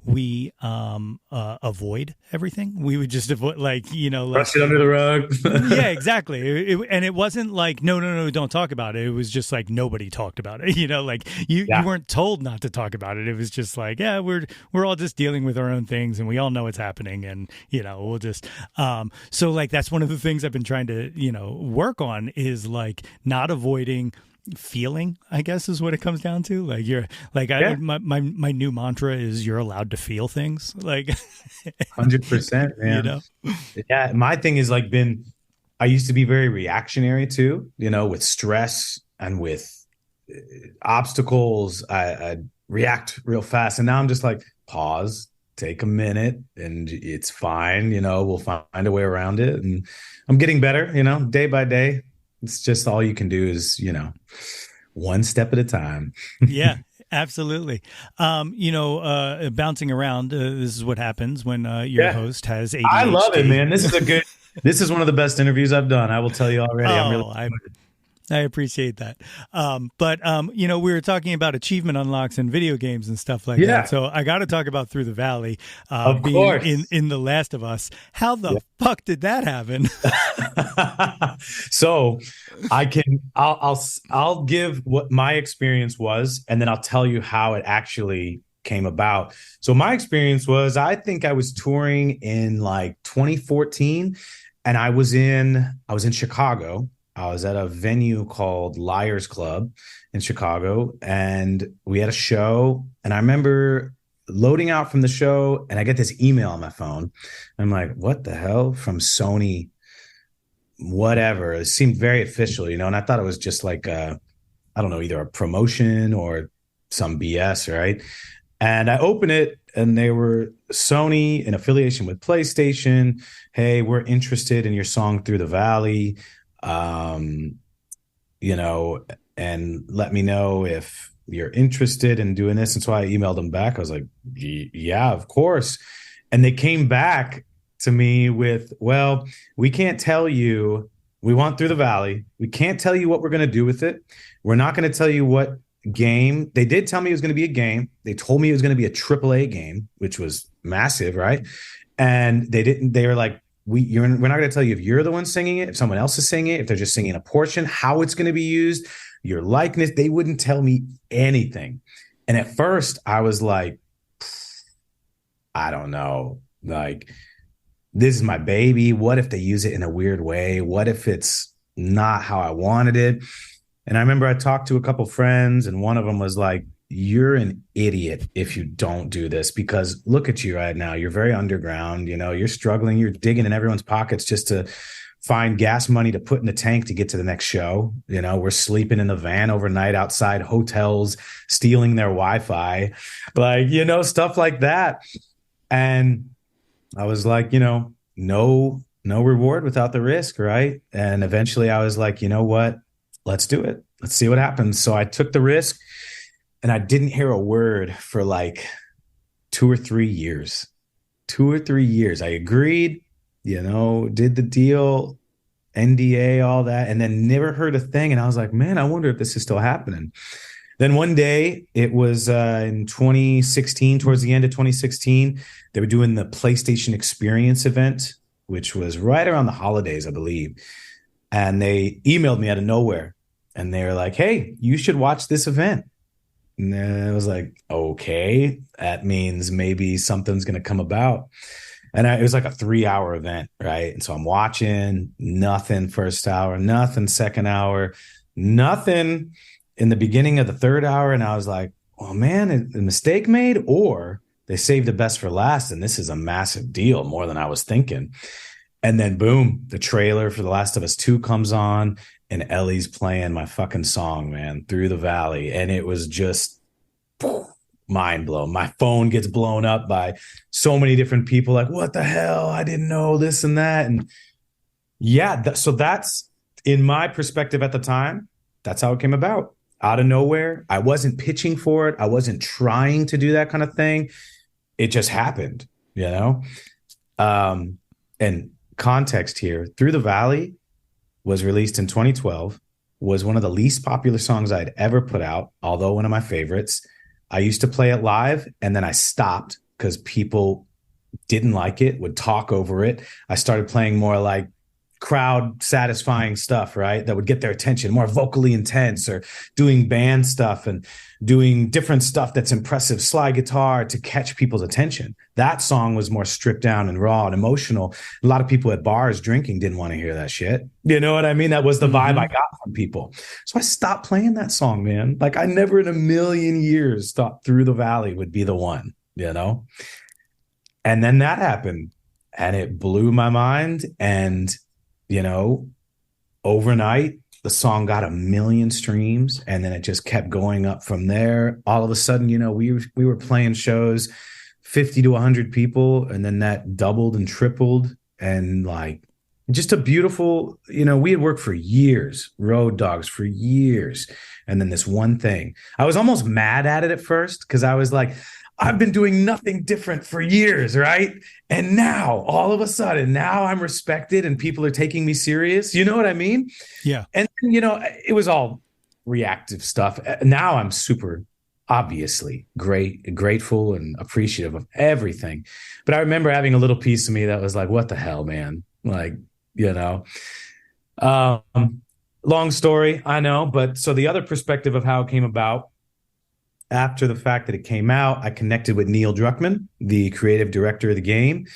we avoid everything. We would just avoid brush it under the rug. Yeah, exactly. And it wasn't like, no, don't talk about it. It was just like nobody talked about it. You weren't told not to talk about it. It was just like, yeah, we're all just dealing with our own things and we all know what's happening. And, we'll just, so like, that's one of the things I've been trying to, work on is like not avoiding feeling, I guess is what it comes down to. Like my new mantra is you're allowed to feel things like 100%, man. Yeah. My thing is like I used to be very reactionary too, with stress and with obstacles. I'd react real fast. And now I'm just like, pause, take a minute and it's fine. We'll find a way around it. And I'm getting better, day by day. It's just all you can do is, one step at a time. Yeah. Absolutely. Bouncing around, this is what happens when your host has ADHD. I love it, man. This is one of the best interviews I've done. I will tell you already. I appreciate that. But we were talking about achievement unlocks in video games and stuff like that. So I got to talk about Through the Valley, of being course. in The Last of Us. How the fuck did that happen? So I'll give what my experience was, and then I'll tell you how it actually came about. So my experience was, I think I was touring in like 2014, and I was in Chicago. I was at a venue called Liars Club in Chicago, and we had a show. And I remember loading out from the show, and I get this email on my phone. I'm like, what the hell? From Sony, whatever. It seemed very official, and I thought it was just like I don't know, either a promotion or some BS, right? And I open it, and they were Sony in affiliation with PlayStation. Hey, we're interested in your song Through the Valley. And let me know if you're interested in doing this. And so I emailed them back. I was like, yeah, of course. And they came back to me with, well, we can't tell you. We want Through the Valley. We can't tell you what we're going to do with it. We're not going to tell you what game. They did tell me it was going to be a game. They told me it was going to be a AAA game, which was massive, right? And they were like, we're not going to tell you if you're the one singing it, if someone else is singing it, if they're just singing a portion, how it's going to be used, your likeness. They wouldn't tell me anything. And at first I was like, I don't know, like, this is my baby. What if they use it in a weird way? What if it's not how I wanted it? And I remember I talked to a couple friends, and one of them was like, you're an idiot if you don't do this, because look at you right now. You're very underground. You're struggling. You're digging in everyone's pockets just to find gas money to put in the tank to get to the next show. We're sleeping in the van overnight outside hotels, stealing their Wi-Fi, like, stuff like that. And I was like, no reward without the risk. Right. And eventually I was like, you know what? Let's do it. Let's see what happens. So I took the risk. And I didn't hear a word for like 2 or 3 years. 2 or 3 years. I agreed, did the deal, NDA, all that, and then never heard a thing. And I was like, man, I wonder if this is still happening. Then one day, it was in 2016, towards the end of 2016, they were doing the PlayStation Experience event, which was right around the holidays, I believe. And they emailed me out of nowhere. And they were like, hey, you should watch this event. And I was like, okay, that means maybe something's going to come about. And it was like a 3-hour event, right? And so I'm watching, nothing first hour, nothing second hour, nothing in the beginning of the third hour. And I was like, oh man, a mistake made, or they saved the best for last. And this is a massive deal, more than I was thinking. And then boom, the trailer for The Last of Us 2 comes on, and Ellie's playing my fucking song, man, Through the Valley. And it was just mind blown. My phone gets blown up by so many different people like, what the hell? I didn't know this and that. And yeah, so that's, in my perspective at the time, that's how it came about. Out of nowhere. I wasn't pitching for it. I wasn't trying to do that kind of thing. It just happened, And context here, Through the Valley was released in 2012, was one of the least popular songs I'd ever put out, although one of my favorites. I used to play it live, and then I stopped because people didn't like it, would talk over it. I started playing more like crowd satisfying stuff, right? That would get their attention, more vocally intense, or doing band stuff and doing different stuff that's impressive, slide guitar to catch people's attention. That song was more stripped down and raw and emotional. A lot of people at bars drinking didn't want to hear that shit. You know what I mean? That was the vibe I got from people. So I stopped playing that song, man. Like, I never in a million years thought Through the Valley would be the one, And then that happened, and it blew my mind. And overnight, the song got 1 million streams, and then it just kept going up from there. All of a sudden, we were playing shows, 50 to 100 people, and then that doubled and tripled. And like, just a beautiful, we had worked for years, Road Dogs for years. And then this one thing, I was almost mad at it at first, because I was like, I've been doing nothing different for years, right? And now, all of a sudden, now I'm respected and people are taking me serious. You know what I mean? Yeah. And, it was all reactive stuff. Now I'm super, obviously, grateful and appreciative of everything. But I remember having a little piece of me that was like, what the hell, man? Like, long story, I know. But so the other perspective of how it came about, after the fact that it came out, I connected with Neil Druckmann, the creative director of the game.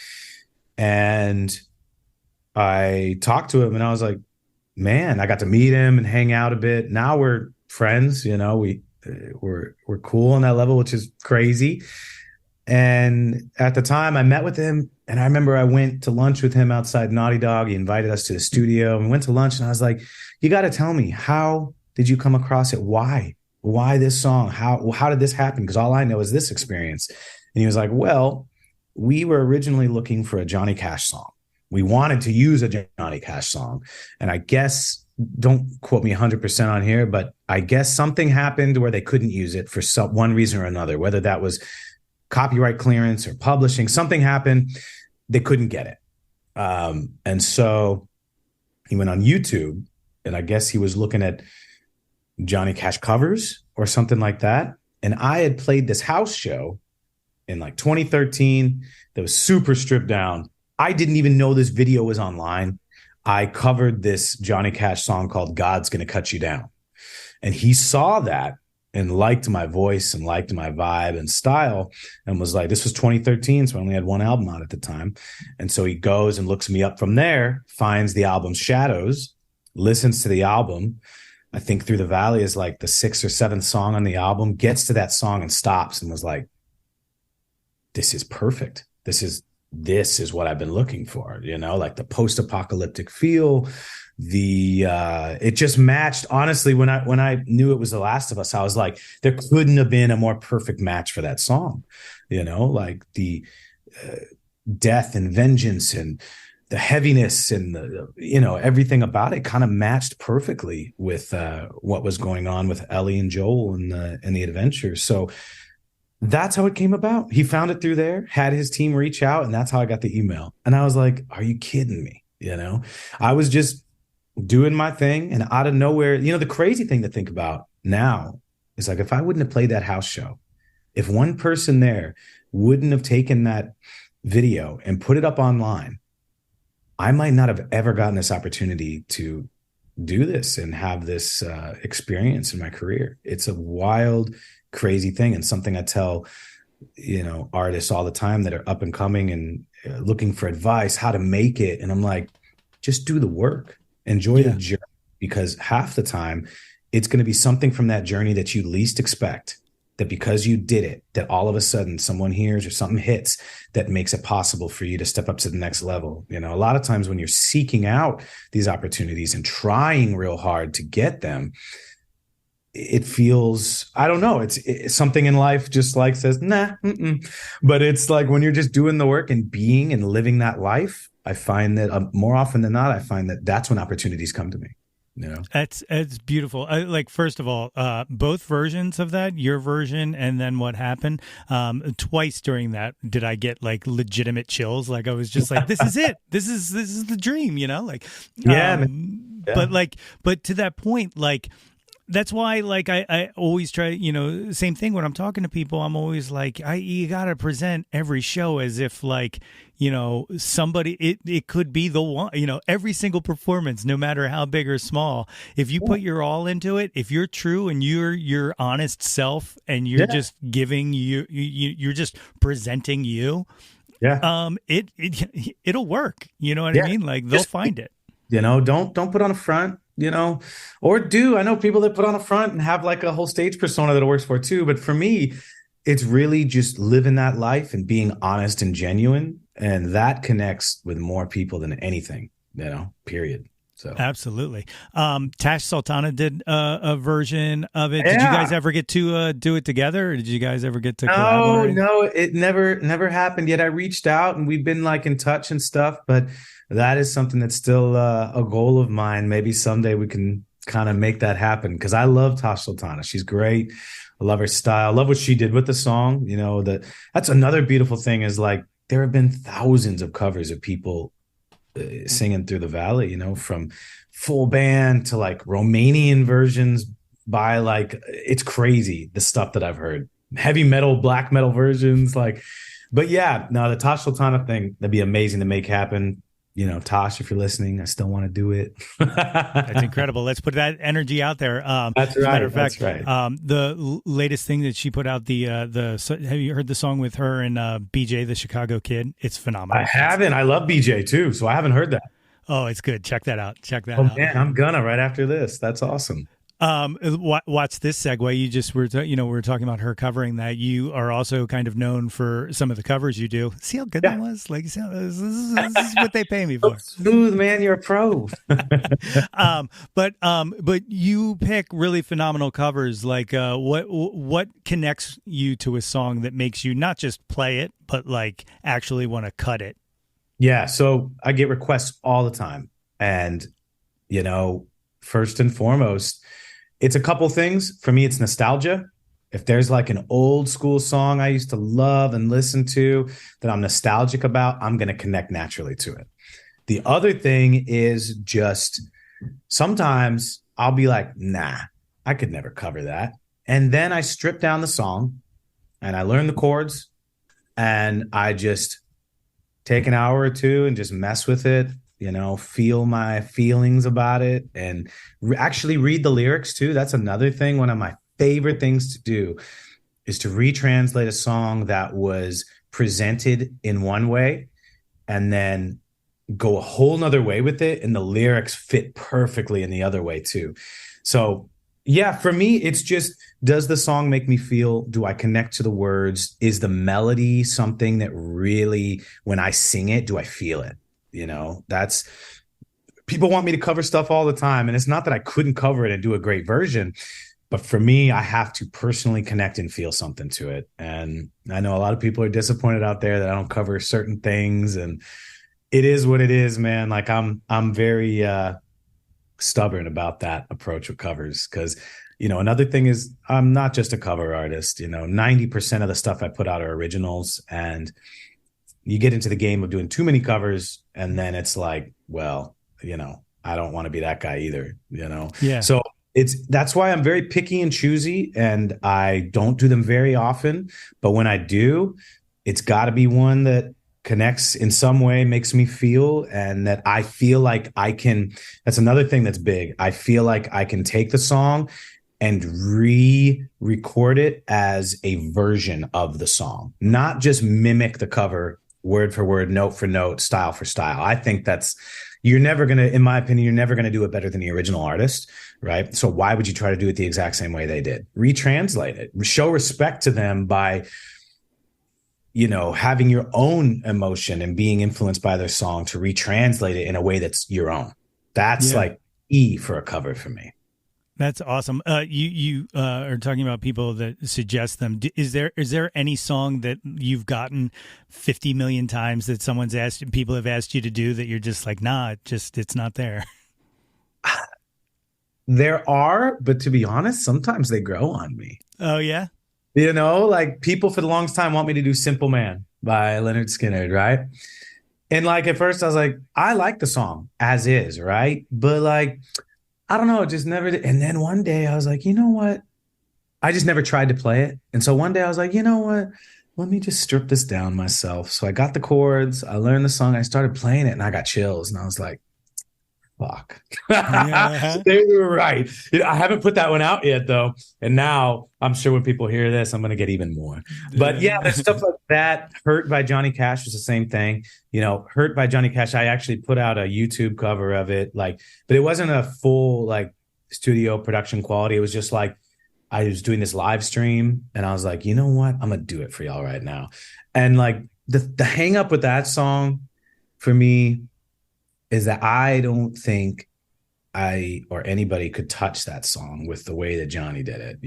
And I talked to him, and I was like, man, I got to meet him and hang out a bit. Now we're friends, we're cool on that level, which is crazy. And at the time I met with him, and I remember I went to lunch with him outside Naughty Dog. He invited us to the studio, and we went to lunch, and I was like, you got to tell me, how did you come across it? Why this song? How did this happen? Because all I know is this experience. And he was like, well, we were originally looking for a Johnny Cash song. We wanted to use a Johnny Cash song. And I guess, don't quote me 100% on here, but I guess something happened where they couldn't use it for one reason or another, whether that was copyright clearance or publishing. Something happened. They couldn't get it. And so he went on YouTube, and I guess he was looking at Johnny Cash covers or something like that. And I had played this house show in like 2013 that was super stripped down. I didn't even know this video was online. I covered this Johnny Cash song called God's Gonna Cut You Down. And he saw that and liked my voice and liked my vibe and style, and was like, this was 2013, so I only had one album out at the time. And so he goes and looks me up from there, finds the album Shadows, listens to the album. I think Through the Valley is like the 6th or 7th song on the album, gets to that song and stops and was like, this is perfect. This is what I've been looking for, like the post-apocalyptic feel. It just matched. Honestly, when I knew it was The Last of Us, I was like, there couldn't have been a more perfect match for that song, like the death and vengeance and the heaviness and everything about it kind of matched perfectly with what was going on with Ellie and Joel and the adventure. So That's how it came about. He found it through there, had his team reach out, and that's how I got the email. And I was like, are you kidding me? I was just doing my thing, and out of nowhere, the crazy thing to think about now is like, if I wouldn't have played that house show, if one person there wouldn't have taken that video and put it up online, I might not have ever gotten this opportunity to do this and have this experience in my career. It's a wild, crazy thing, and something I tell artists all the time that are up and coming and looking for advice how to make it. And I'm like, just do the work, enjoy the journey, because half the time it's going to be something from that journey that you least expect, that because you did it, that all of a sudden someone hears or something hits that makes it possible for you to step up to the next level. A lot of times when you're seeking out these opportunities and trying real hard to get them, it feels, I don't know, it's something in life just like says, nah, but it's like when you're just doing the work and being and living that life, I find that more often than not, I find that that's when opportunities come to me. It's beautiful. First of all, both versions of that, your version and then what happened, twice during that did I get like legitimate chills. Like I was just like, this is it. This is the dream, but to that point, like, that's why, like, I always try, same thing when I'm talking to people, I'm always like, you got to present every show as if, like, somebody, it could be the one, every single performance, no matter how big or small, if you put your all into it, if you're true and you're your honest self and you're just giving you're just presenting you, it'll work. You know what I mean? Like, they'll find it. Don't put on a front. Or I know people that put on a front and have like a whole stage persona that it works for too. But for me, it's really just living that life and being honest and genuine. And that connects with more people than anything, period. So absolutely. Tash Sultana did a version of it. Did you guys ever get to do it together, or did you guys ever get to collaborate? No, it never happened yet. I reached out and we've been like in touch and stuff, but that is something that's still a goal of mine. Maybe someday we can kind of make that happen, because I love Tash Sultana. She's great. I love her style. I love what she did with the song. That's another beautiful thing is like there have been thousands of covers of people singing Through the Valley, from full band to like Romanian versions by like, it's crazy the stuff that I've heard. Heavy metal, black metal versions, like, but yeah, no, the Tash Sultana thing, that'd be amazing to make happen. Tosh, if you're listening, I still want to do it. That's incredible. Let's put that energy out there. That's right. As a matter of fact, that's right. The latest thing that she put out, have you heard the song with her and BJ, the Chicago Kid? It's phenomenal. I haven't. I love BJ too, so I haven't heard that. Oh, it's good. Check that out. Oh man, I'm gonna right after this. That's awesome. Watch this segue. You just we were talking about her covering that. You are also kind of known for some of the covers you do. See how good that was? Like, this is what they pay me for. Smooth, man. You're a pro. But you pick really phenomenal covers. Like, what connects you to a song that makes you not just play it, but like actually want to cut it? Yeah. So I get requests all the time, and first and foremost, it's a couple things. For me, it's nostalgia. If there's like an old school song I used to love and listen to that I'm nostalgic about, I'm going to connect naturally to it. The other thing is just sometimes I'll be like, nah, I could never cover that. And then I strip down the song and I learn the chords and I just take an hour or two and just mess with it. Feel my feelings about it and actually read the lyrics too. That's another thing. One of my favorite things to do is to retranslate a song that was presented in one way and then go a whole nother way with it. And the lyrics fit perfectly in the other way too. So yeah, for me, it's just, does the song make me feel? Do I connect to the words? Is the melody something that really, when I sing it, do I feel it? That's, people want me to cover stuff all the time. And it's not that I couldn't cover it and do a great version, but for me, I have to personally connect and feel something to it. And I know a lot of people are disappointed out there that I don't cover certain things, and it is what it is, man. Like I'm very stubborn about that approach with covers, because Another thing is I'm not just a cover artist. 90% of the stuff I put out are originals, and you get into the game of doing too many covers, and then it's like, well, I don't want to be that guy either, Yeah. So that's why I'm very picky and choosy, and I don't do them very often. But when I do, it's got to be one that connects in some way, makes me feel, and that I feel like I can. That's another thing that's big. I feel like I can take the song and re-record it as a version of the song, not just mimic the cover word for word, note for note, style for style. I think you're never going to, in my opinion, you're never going to do it better than the original artist, right? So why would you try to do it the exact same way they did? Retranslate it. Show respect to them by, having your own emotion and being influenced by their song to retranslate it in a way that's your own. That's like E for a cover for me. That's awesome. You are talking about people that suggest them. Is there any song that you've gotten 50 million times that people have asked you to do that you're just like, nah, it's not there? There are, but to be honest, sometimes they grow on me. Oh yeah. Like people for the longest time want me to do Simple Man by Leonard Skinner, right? And like at first I was like, I like the song as is, right? But like, I don't know, it just never did. And then one day I was like, you know what? I just never tried to play it. And so one day I was like, you know what? Let me just strip this down myself. So I got the chords, I learned the song, I started playing it, and I got chills. And I was like, fuck. Yeah. They were right. I haven't put that one out yet, though. And now I'm sure when people hear this, I'm going to get even more. But yeah, there's stuff like that. Hurt by Johnny Cash was the same thing. Hurt by Johnny Cash, I actually put out a YouTube cover of it. But it wasn't a full studio production quality. It was just like I was doing this live stream, and I was like, you know what? I'm going to do it for y'all right now. And the hang up with that song for me is that I don't think I or anybody could touch that song with the way that Johnny did it.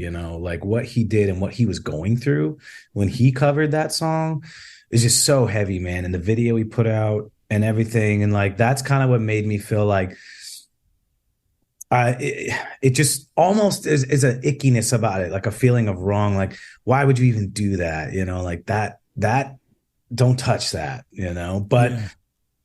What he did and what he was going through when he covered that song is just so heavy, man. And the video he put out and everything. And that's kind of what made me feel like it just almost is an ickiness about it, like a feeling of wrong. Like, why would you even do that? That don't touch that, but yeah.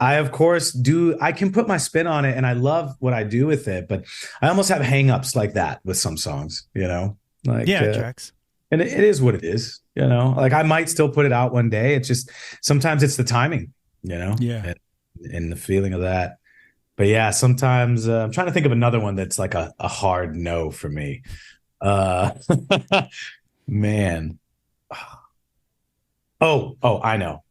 I, of course, I can put my spin on it, and I love what I do with it, but I almost have hangups like that with some songs, it tracks. And it is what it is, I might still put it out one day. It's just, sometimes it's the timing, Yeah. And the feeling of that. But yeah, sometimes I'm trying to think of another one that's like a hard no for me. Man. Oh, I know.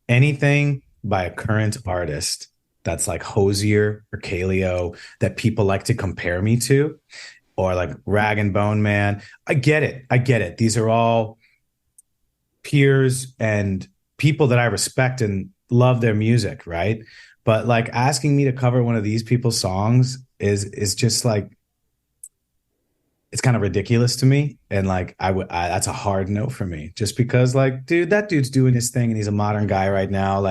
Anything by a current artist that's like Hosier or Kaleo that people like to compare me to, or like Rag and Bone Man. I get it. These are all peers and people that I respect and love their music, right? But asking me to cover one of these people's songs is just it's kind of ridiculous to me. And that's a hard no for me, just because dude, that dude's doing his thing and he's a modern guy right now.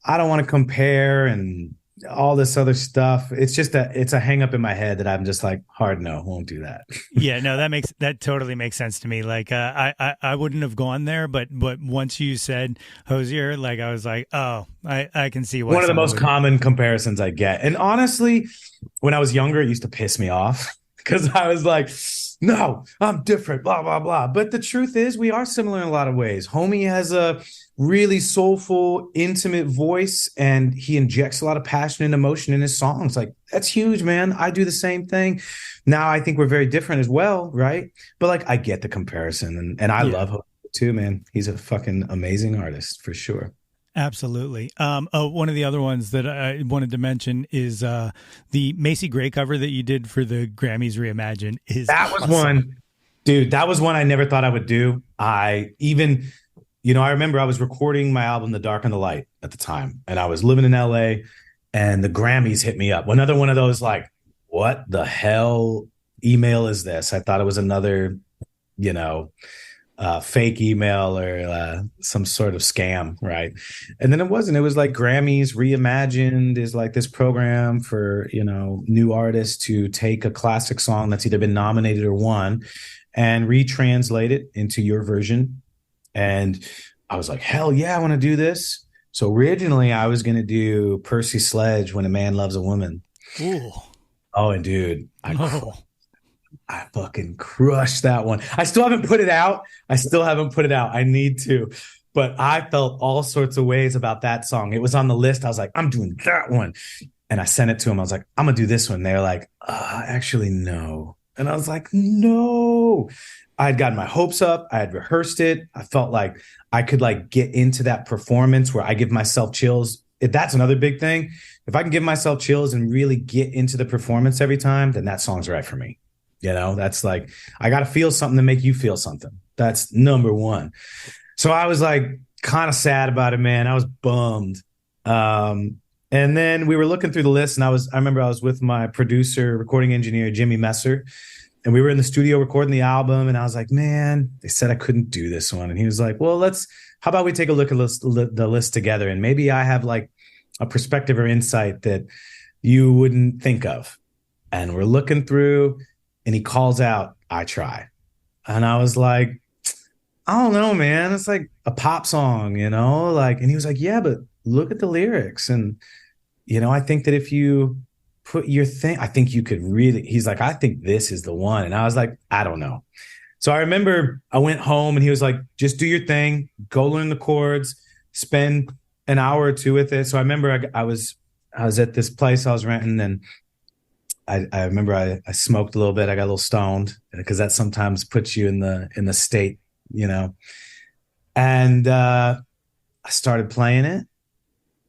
I don't want to compare and all this other stuff. It's just it's a hang up in my head that I'm just hard no, won't do that. Yeah, no, that totally makes sense to me. I wouldn't have gone there, but once you said Hosier, I was like, oh, I can see why. One of the most common comparisons I get. And honestly, when I was younger, it used to piss me off because I was like, no, I'm different, blah, blah, blah. But the truth is, we are similar in a lot of ways. Homie has a really soulful, intimate voice, and he injects a lot of passion and emotion in his songs. That's huge, man. I do the same thing. Now I think we're very different as well, right? But I get the comparison, and I love him too, man. He's a fucking amazing artist for sure. Absolutely. One of the other ones that I wanted to mention is the Macy Gray cover that you did for the Grammys Reimagine. That was one, dude. That was one I never thought I would do. I remember I was recording my album, The Dark and the Light, at the time, and I was living in LA, and the Grammys hit me up. Another one of those, what the hell email is this? I thought it was another, fake email or some sort of scam, right? And then it wasn't. It was like Grammys Reimagined is like this program for, new artists to take a classic song that's either been nominated or won and retranslate it into your version. And I was like, hell yeah, I want to do this. So originally I was going to do Percy Sledge, When a Man Loves a Woman. Ooh. Oh, and dude, I fucking crushed that one. I still haven't put it out. I need to. But I felt all sorts of ways about that song. It was on the list. I was like, I'm doing that one. And I sent it to him. I was like, I'm going to do this one. They're like, actually, no. And I was like, no. I had gotten my hopes up. I had rehearsed it. I felt like I could like get into that performance where I give myself chills. That's another big thing. If I can give myself chills and really get into the performance every time, then that song's right for me. That's like, I got to feel something to make you feel something. That's number one. So I was like kind of sad about it, man. I was bummed. And then we were looking through the list and I remember I was with my producer, recording engineer, Jimmy Messer, and we were in the studio recording the album. And I was like, man, they said I couldn't do this one. And he was like, well, how about we take a look at the list together? And maybe I have like a perspective or insight that you wouldn't think of. And we're looking through and he calls out, I Try. And I was like, I don't know, man. It's like a pop song, and he was like, yeah, but look at the lyrics. And, I think that if you put your thing, I think you could really, he's like, I think this is the one. And I was like, I don't know. So I remember I went home and he was like, just do your thing, go learn the chords, spend an hour or two with it. So I remember I was at this place I was renting and I remember I smoked a little bit. I got a little stoned because that sometimes puts you in the state, and I started playing it.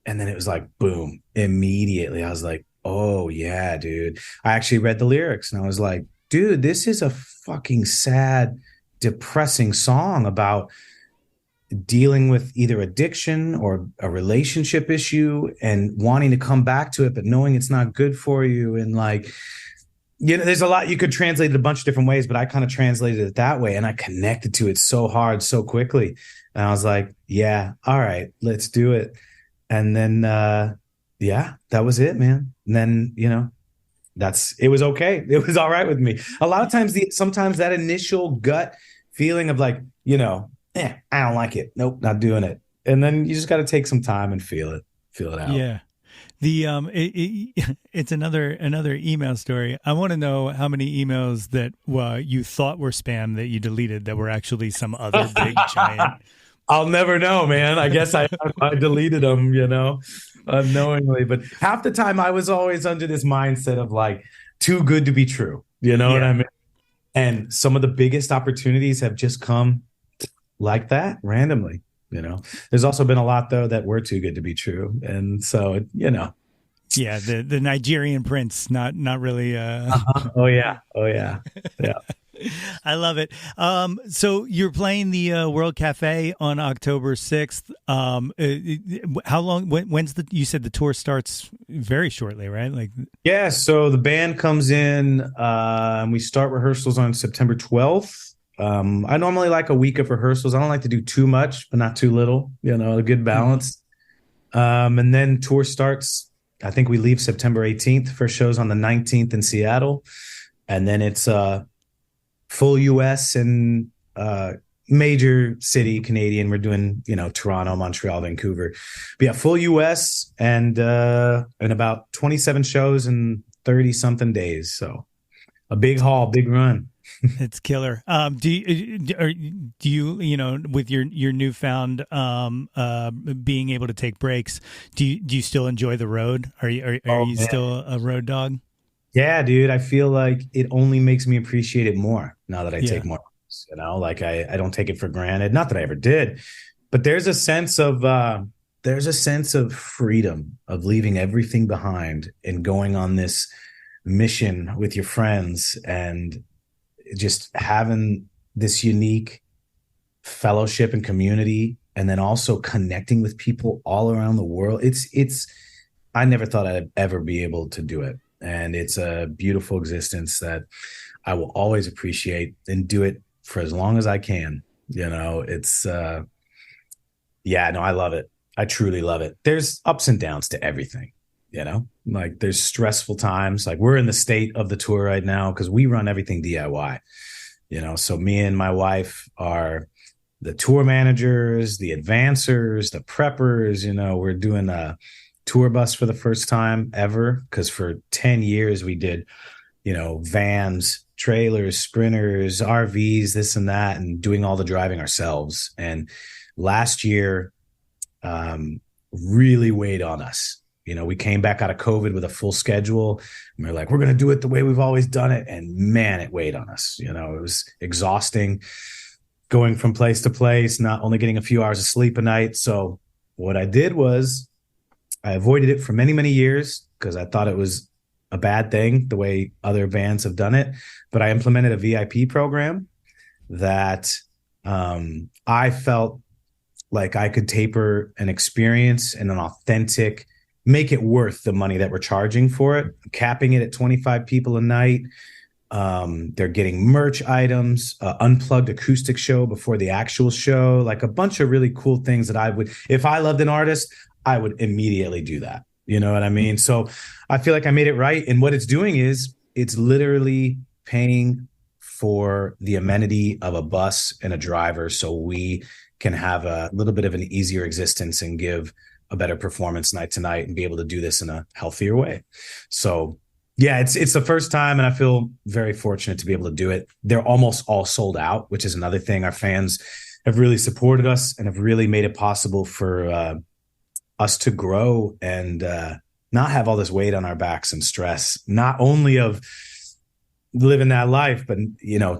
And then it was like, boom, immediately. I was like, oh yeah, dude. I actually read the lyrics and I was like, dude, this is a fucking sad, depressing song about dealing with either addiction or a relationship issue and wanting to come back to it, but knowing it's not good for you. And like, there's a lot you could translate it a bunch of different ways, but I kind of translated it that way and I connected to it so hard, so quickly. And I was like, yeah, all right, let's do it. And then, yeah, that was it, man. And then, it was okay. It was all right with me. A lot of times, sometimes that initial gut feeling of like, I don't like it. Nope, not doing it. And then you just got to take some time and feel it out. Yeah. It's another email story. I want to know how many emails that you thought were spam that you deleted that were actually some other big giant. I'll never know, man. I guess I deleted them, unknowingly. But half the time I was always under this mindset of like, too good to be true. You know what I mean? And some of the biggest opportunities have just come like that randomly. There's also been a lot though that were too good to be true. And so, yeah, the Nigerian prince, not really. Oh yeah. Yeah. I love it. So you're playing the World Cafe on October 6th. How long? When's you said the tour starts very shortly, right? Yeah. So the band comes in, and we start rehearsals on September 12th. I normally like a week of rehearsals. I don't like to do too much, but not too little. A good balance. And then tour starts. I think we leave September 18th. First show's on the 19th in Seattle, and then it's full U.S. and major city Canadian. We're doing, Toronto, Montreal, Vancouver. But yeah, full U.S. and about 27 shows in 30 something days. So a big haul, big run. It's killer. Do you with your newfound being able to take breaks, do you still enjoy the road? Are you still a road dog? Yeah, dude, I feel like it only makes me appreciate it more now that I take more. Like I don't take it for granted. Not that I ever did, but there's a sense of freedom of leaving everything behind and going on this mission with your friends and just having this unique fellowship and community, and then also connecting with people all around the world. I never thought I'd ever be able to do it. And it's a beautiful existence that I will always appreciate and do it for as long as I can. It's yeah, no, I love it. I truly love it. There's ups and downs to everything, like there's stressful times. Like we're in the state of the tour right now because we run everything DIY, so me and my wife are the tour managers, the advancers, the preppers. We're doing a tour bus for the first time ever because for 10 years we did, vans, trailers, sprinters, RVs, this and that, and doing all the driving ourselves. And last year really weighed on us. We came back out of COVID with a full schedule and we're like, we're going to do it the way we've always done it. And man, it weighed on us. It was exhausting going from place to place, not only getting a few hours of sleep a night. So what I did was I avoided it for many, many years because I thought it was a bad thing the way other bands have done it. But I implemented a VIP program that I felt like I could taper an experience and an authentic, make it worth the money that we're charging for it, capping it at 25 people a night. They're getting merch items, unplugged acoustic show before the actual show, like a bunch of really cool things that I would, if I loved an artist, I would immediately do that. You know what I mean? So I feel like I made it right. And what it's doing is it's literally paying for the amenity of a bus and a driver so we can have a little bit of an easier existence and give a better performance night to night and be able to do this in a healthier way. So yeah, it's the first time and I feel very fortunate to be able to do it. They're almost all sold out, which is another thing. Our fans have really supported us and have really made it possible for us to grow and not have all this weight on our backs and stress, not only of living that life, but,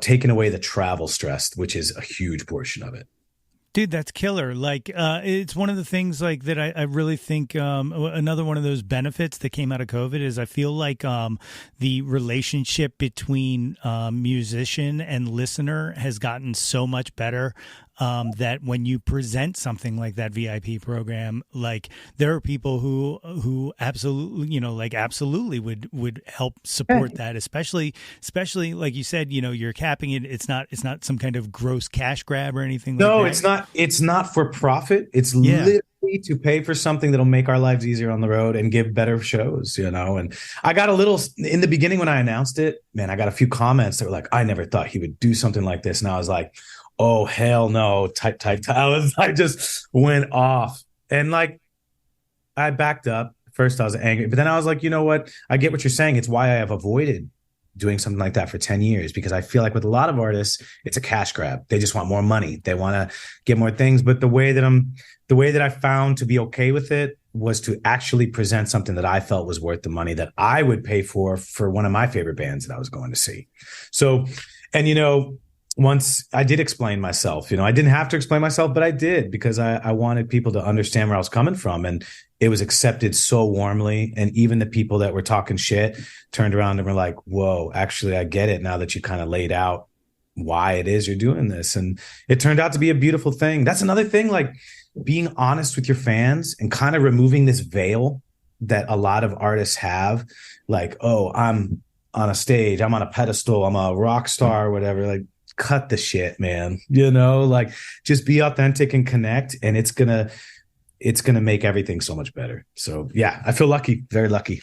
taking away the travel stress, which is a huge portion of it. Dude, that's killer. Like, it's one of the things like that I really think another one of those benefits that came out of COVID is I feel like the relationship between musician and listener has gotten so much better that when you present something like that VIP program, like there are people who absolutely, absolutely would help support that, especially like you said, you're capping it. It's not some kind of gross cash grab or anything like that. No, it's not for profit. It's literally to pay for something that'll make our lives easier on the road and give better shows, and I got a little in the beginning when I announced it, man, I got a few comments that were like, I never thought he would do something like this. And I was like, oh, hell no, type. I just went off. And like, I backed up. First, I was angry. But then I was like, you know what? I get what you're saying. It's why I have avoided doing something like that for 10 years, because I feel like with a lot of artists, it's a cash grab. They just want more money. They want to get more things. But the way that I found to be okay with it was to actually present something that I felt was worth the money that I would pay for one of my favorite bands that I was going to see. So, and once I did explain myself, I didn't have to explain myself, but I did because I wanted people to understand where I was coming from. And it was accepted so warmly. And even the people that were talking shit turned around and were like, whoa, actually, I get it now that you kind of laid out why it is you're doing this. And it turned out to be a beautiful thing. That's another thing, like being honest with your fans and kind of removing this veil that a lot of artists have. Like, oh, I'm on a stage, I'm on a pedestal, I'm a rock star or whatever. Like, cut the shit, man. Like just be authentic and connect, and it's gonna make everything so much better. So yeah, I feel lucky, very lucky.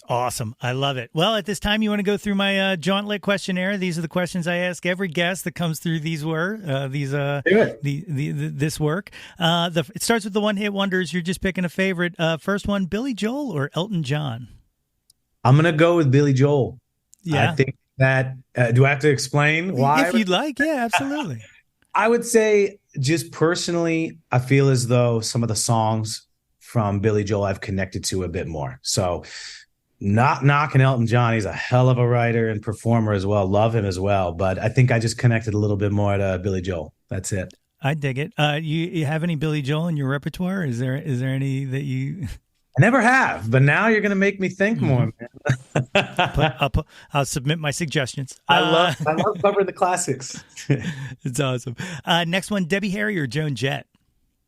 Awesome. I love it. Well, at this time, you want to go through my Jauntlet questionnaire. These are the questions I ask every guest that comes through this work. It starts with the one-hit wonders. You're just picking a favorite. First one, Billy Joel or Elton John? I'm going to go with Billy Joel. Yeah. I think that, do I have to explain why? If you'd like. Yeah, absolutely. I would say just personally, I feel as though some of the songs from Billy Joel I've connected to a bit more. So not knocking Elton John. He's a hell of a writer and performer as well. Love him as well. But I think I just connected a little bit more to Billy Joel. That's it. I dig it. You have any Billy Joel in your repertoire? Is there any that you... I never have, but now you're going to make me think more, man. I'll submit my suggestions. I love covering the classics. It's awesome. Next one, Debbie Harry or Joan Jett?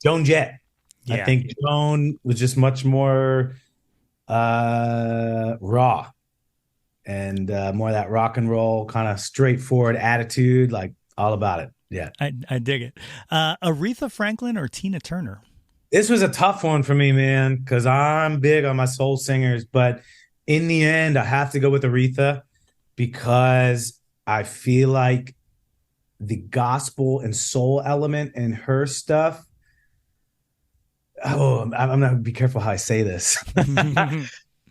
Joan Jett. Yeah. I think Joan was just much more raw and more of that rock and roll kind of straightforward attitude, like all about it. Yeah. I dig it. Aretha Franklin or Tina Turner? This was a tough one for me, man, because I'm big on my soul singers. But in the end, I have to go with Aretha because I feel like the gospel and soul element in her stuff. Oh, I'm not be careful how I say this.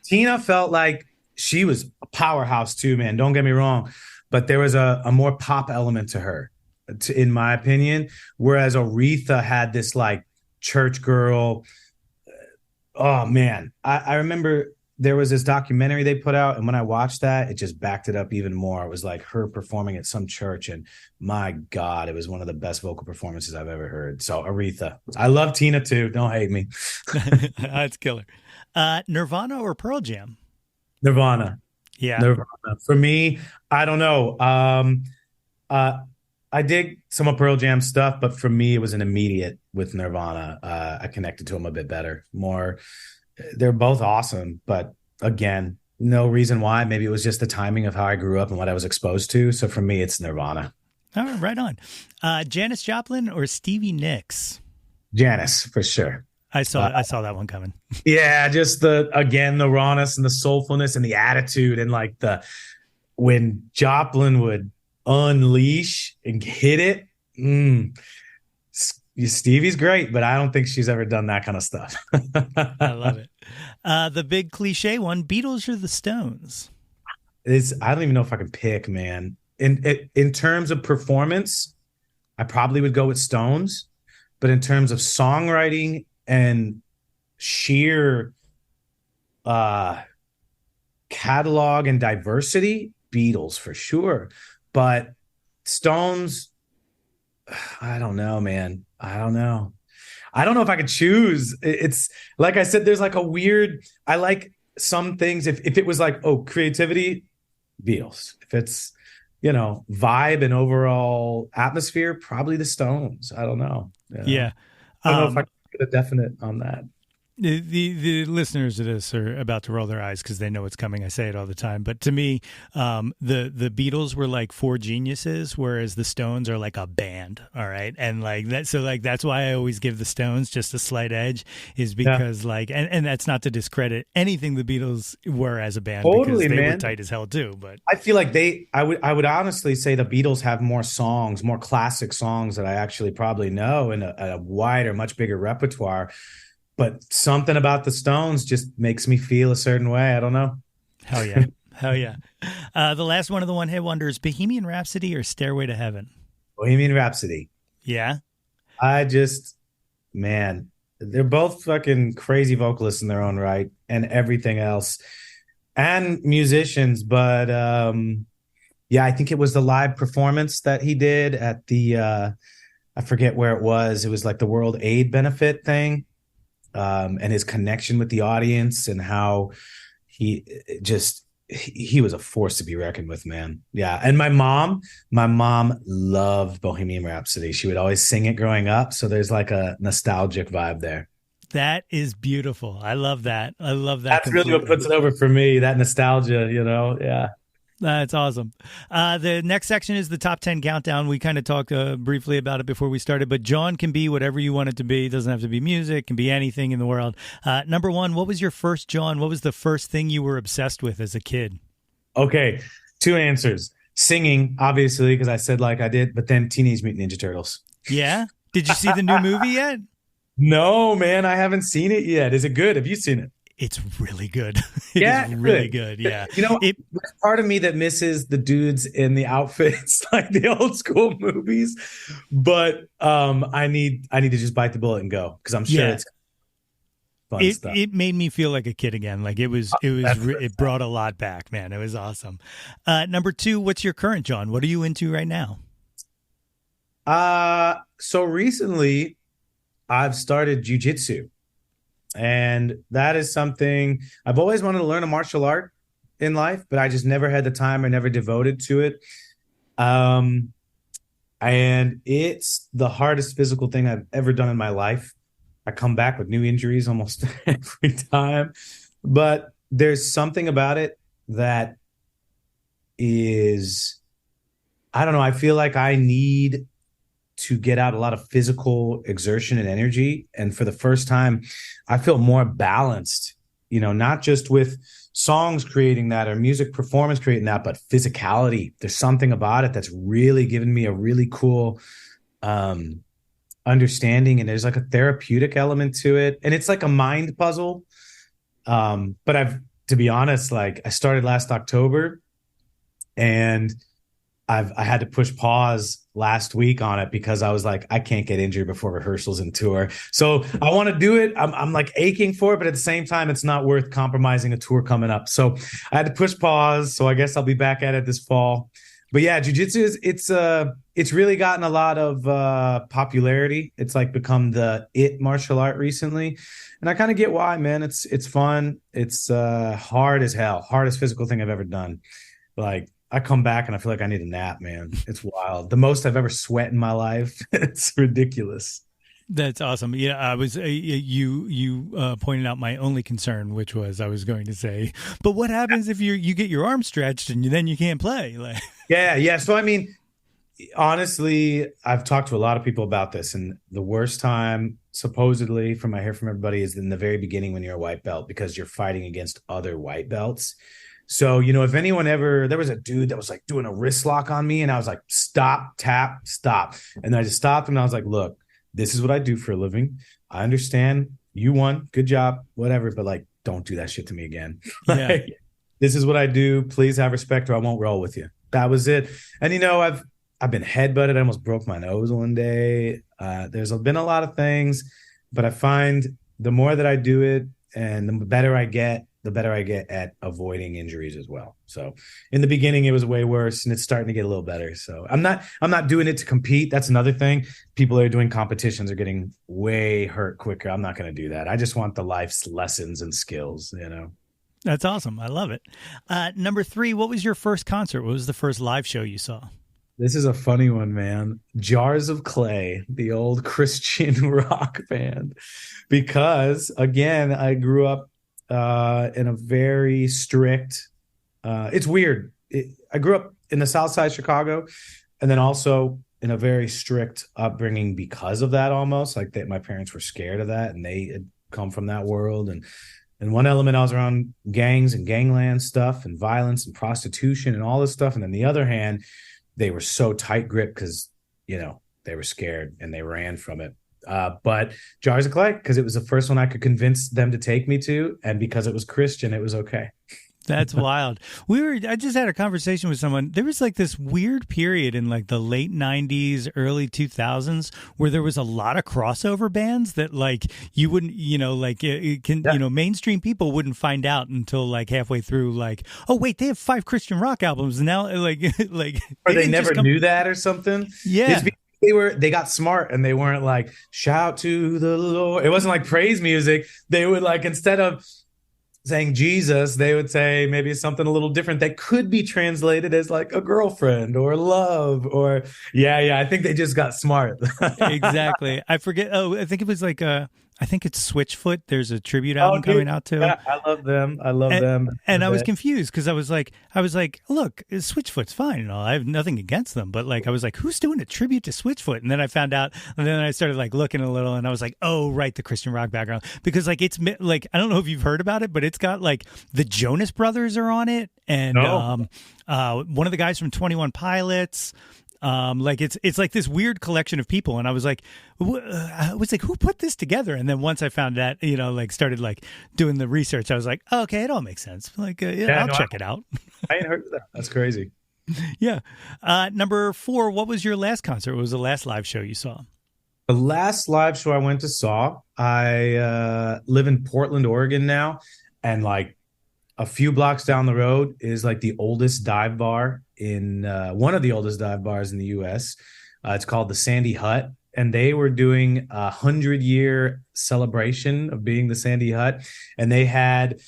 Tina felt like she was a powerhouse too, man. Don't get me wrong. But there was a more pop element to her, in my opinion. Whereas Aretha had this like church girl. Oh, man. I remember there was this documentary they put out. And when I watched that, it just backed it up even more. It was like her performing at some church. And my God, it was one of the best vocal performances I've ever heard. So Aretha. I love Tina too. Don't hate me. That's killer. Nirvana or Pearl Jam? Nirvana. Yeah. Nirvana. For me, I don't know. I dig some of Pearl Jam stuff, but for me, it was an immediate with Nirvana. I connected to them a bit better. More, they're both awesome, but again, no reason why. Maybe it was just the timing of how I grew up and what I was exposed to. So for me, it's Nirvana. All right, right on. Janis Joplin or Stevie Nicks? Janis, for sure. I saw that one coming. Yeah, just the rawness and the soulfulness and the attitude and like when Joplin would unleash and hit it. Stevie's great, but I don't think she's ever done that kind of stuff. I love it. The big cliche one, Beatles or the Stones? I don't even know if I can pick, man. In terms of performance, I probably would go with Stones, but in terms of songwriting and sheer catalog and diversity, Beatles for sure. But Stones, I don't know, man. I don't know if I could choose. It's like I said, there's like a weird, I like some things. If it was like, oh, creativity, Beatles. If it's, vibe and overall atmosphere, probably the Stones. I don't know. Yeah. I don't know if I can get a definite on that. The listeners of this are about to roll their eyes because they know what's coming. I say it all the time. But to me, the Beatles were like four geniuses, whereas the Stones are like a band. All right. And like that. So like that's why I always give the Stones just a slight edge, is because and that's not to discredit anything the Beatles were as a band, totally, because they man. were tight as hell too. But I feel like I would honestly say the Beatles have more songs, more classic songs that I actually probably know, and a wider, much bigger repertoire. But something about the Stones just makes me feel a certain way. I don't know. Hell yeah. Hell yeah. The last one of the one-hit wonders, Bohemian Rhapsody or Stairway to Heaven? Bohemian Rhapsody. Yeah? Man, they're both fucking crazy vocalists in their own right and everything else. And musicians. But I think it was the live performance that he did at the, I forget where it was. It was like the World Aid Benefit thing. And his connection with the audience and how he was a force to be reckoned with, man. Yeah. And my mom loved Bohemian Rhapsody. She would always sing it growing up. So there's like a nostalgic vibe there. That is beautiful. I love that. That's completely. Really what puts it over for me, that nostalgia, Yeah. That's awesome. The next section is the top 10 countdown. We kind of talked briefly about it before we started, but Jawn can be whatever you want it to be. It doesn't have to be music. It can be anything in the world. Number one, what was your first Jawn? What was the first thing you were obsessed with as a kid? Okay, two answers. Singing, obviously, because I said like I did, but then Teenage Mutant Ninja Turtles. Yeah? Did you see the new movie yet? No, man, I haven't seen it yet. Is it good? Have you seen it? It's really good. It's really good. Yeah. There's part of me that misses the dudes in the outfits, like the old school movies. But I need to just bite the bullet and go, because I'm sure it's fun stuff. It made me feel like a kid again. Like it brought a lot back, man. It was awesome. Number two, what's your current Jawn? What are you into right now? So recently I've started jujitsu. And that is something I've always wanted to learn, a martial art in life, but I just never had the time or never devoted to it. And it's the hardest physical thing I've ever done in my life. I come back with new injuries almost every time, but there's something about it that is, I don't know. I feel like I need to get out a lot of physical exertion and energy. And for the first time, I feel more balanced, not just with songs creating that or music performance creating that, but physicality. There's something about it that's really given me a really cool understanding. And there's like a therapeutic element to it. And it's like a mind puzzle. But to be honest, like I started last October and I had to push pause last week on it because I was like, I can't get injured before rehearsals and tour. So I want to do it. I'm like aching for it, but at the same time, it's not worth compromising a tour coming up. So I had to push pause. So I guess I'll be back at it this fall. But yeah, jiu-jitsu it's really gotten a lot of popularity. It's like become the martial art recently. And I kind of get why, man. It's fun. It's hard as hell. Hardest physical thing I've ever done. Like I come back and I feel like I need a nap, man. It's wild. The most I've ever sweat in my life. It's ridiculous. That's awesome. Yeah, I was you pointed out my only concern, which was I was going to say, but what happens if you get your arm stretched and then you can't play? Like, yeah. So I mean, honestly, I've talked to a lot of people about this, and the worst time, supposedly, from I hear from everybody, is in the very beginning when you're a white belt because you're fighting against other white belts. So, if anyone there was a dude that was like doing a wrist lock on me and I was like, stop, tap, stop. And then I just stopped and I was like, look, this is what I do for a living. I understand you won. Good job, whatever. But like, don't do that shit to me again. Yeah. Like, this is what I do. Please have respect or I won't roll with you. That was it. And, I've been headbutted. I almost broke my nose one day. There's been a lot of things, but I find the more that I do it and the better I get at avoiding injuries as well. So in the beginning, it was way worse and it's starting to get a little better. So I'm not doing it to compete. That's another thing. People that are doing competitions are getting way hurt quicker. I'm not going to do that. I just want the life's lessons and skills, That's awesome. I love it. Number 3, what was your first concert? What was the first live show you saw? This is a funny one, man. Jars of Clay, the old Christian rock band, because again, I grew up in a very strict, it's weird. I grew up in the South Side of Chicago and then also in a very strict upbringing because of that almost like that. My parents were scared of that and they had come from that world. And one element I was around gangs and gangland stuff and violence and prostitution and all this stuff. And then the other hand, they were so tight gripped because, they were scared and they ran from it. But Jars of Clay, because it was the first one I could convince them to take me to. And because it was Christian, it was okay. That's wild. I just had a conversation with someone. There was like this weird period in like the late 90s, early 2000s where there was a lot of crossover bands that like you wouldn't, mainstream people wouldn't find out until like halfway through, like, oh wait, they have 5 Christian rock albums now. Or they never knew that or something. Yeah. They got smart and they weren't like shout to the Lord. It wasn't like praise music. They would like, instead of saying Jesus, they would say maybe something a little different that could be translated as like a girlfriend or love or I think they just got smart. Exactly. I forget. Oh, I think it was like I think it's Switchfoot. There's a tribute album coming out too. Yeah, I love them. And I was confused because I was like, look, Switchfoot's fine and all. I have nothing against them, but like I was like, who's doing a tribute to Switchfoot? And then I found out, and then I started like looking a little, and I was like, oh right, the Christian rock background, because like it's like I don't know if you've heard about it, but it's got like the Jonas Brothers are on it, and one of the guys from 21 Pilots. Like it's like this weird collection of people, and I was like, who put this together? And then once I found that, like started like doing the research, I was like, oh, okay, it all makes sense. Like, I'll check it out. I ain't heard of that. That's crazy. Yeah. Number 4, what was your last concert? What was the last live show you saw? The last live show I went to saw, I live in Portland, Oregon now, and like a few blocks down the road is like the oldest dive bar in one of the oldest dive bars in the U.S. It's called the Sandy Hut, and they were doing 100-year celebration of being the Sandy Hut, and they had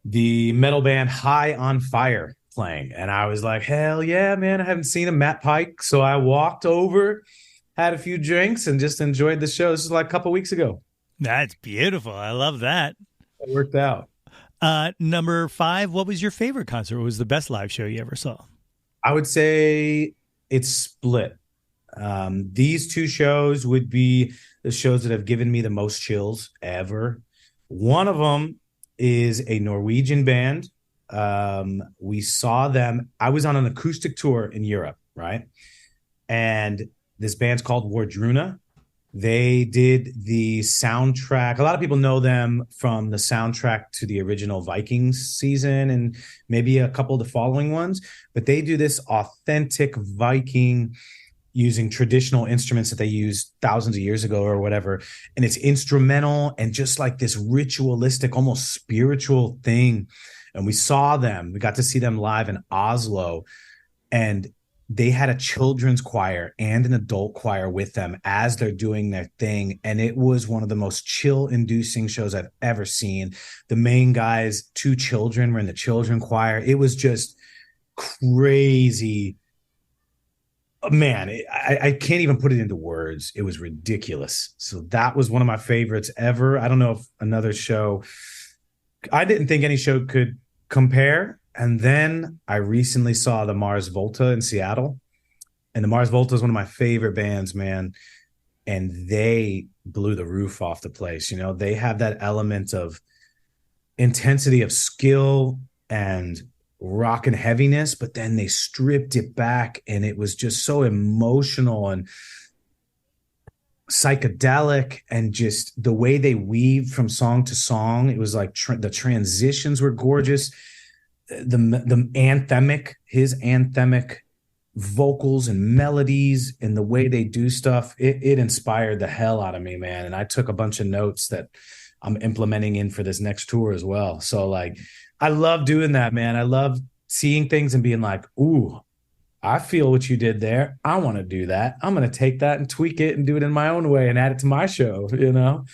the metal band High on Fire playing, and I was like, hell yeah, man! I haven't seen a Matt Pike, so I walked over, had a few drinks, and just enjoyed the show. This was like a couple weeks ago. That's beautiful. I love that. It worked out. Number 5, what was your favorite concert? What was the best live show you ever saw? I would say it's split. These two shows would be the shows that have given me the most chills ever. One of them is a Norwegian band. We saw them. I was on an acoustic tour in Europe, right? And this band's called Wardruna. They did the soundtrack. A lot of people know them from the soundtrack to the original Vikings season and maybe a couple of the following ones, but they do this authentic Viking using traditional instruments that they used thousands of years ago or whatever. And it's instrumental and just like this ritualistic, almost spiritual thing. And we saw them. We got to see them live in Oslo. And they had a children's choir and an adult choir with them as they're doing their thing. And it was one of the most chill-inducing shows I've ever seen. The main guys, two children were in the children choir. It was just crazy. Man, I can't even put it into words. It was ridiculous. So that was one of my favorites ever. I don't know if another show, I didn't think any show could compare. And then I recently saw the Mars Volta in Seattle. And the Mars Volta is one of my favorite bands, man. And they blew the roof off the place. You know, they have that element of intensity of skill and rock and heaviness, but then they stripped it back and it was just so emotional and psychedelic, and just the way they weaved from song to song. It was like the transitions were gorgeous. The his anthemic vocals and melodies and the way they do stuff, it inspired the hell out of me, man. And I took a bunch of notes that I'm implementing in for this next tour as well. So like, I love doing that, man. I love seeing things and being like, ooh, I feel what you did there. I want to do that. I'm going to take that and tweak it and do it in my own way and add it to my show, you know?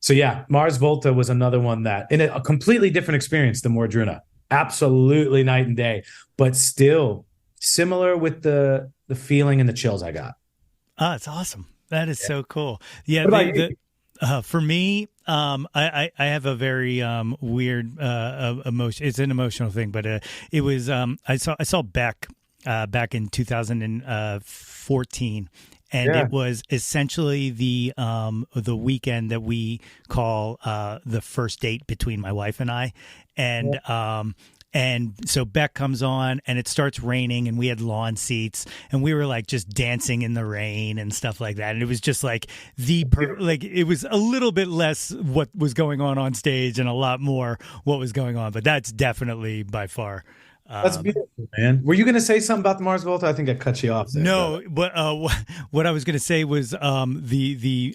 So yeah, Mars Volta was another one that, in a completely different experience than Mordruna. Absolutely night and day, but still similar with the feeling and the chills I got. Oh, it's awesome. That is so cool. Yeah. For me, I have a very weird emotion. It's an emotional thing, but it was I saw Beck back in 2014. And it was essentially the weekend that we call the first date between my wife and I. And so Beck comes on and it starts raining and we had lawn seats and we were like just dancing in the rain and stuff like that. And it was just like like it was a little bit less what was going on stage and a lot more what was going on. But that's definitely by far. That's beautiful, man. Were you going to say something about the Mars Volta? I think I cut you off there. No, but what I was going to say was the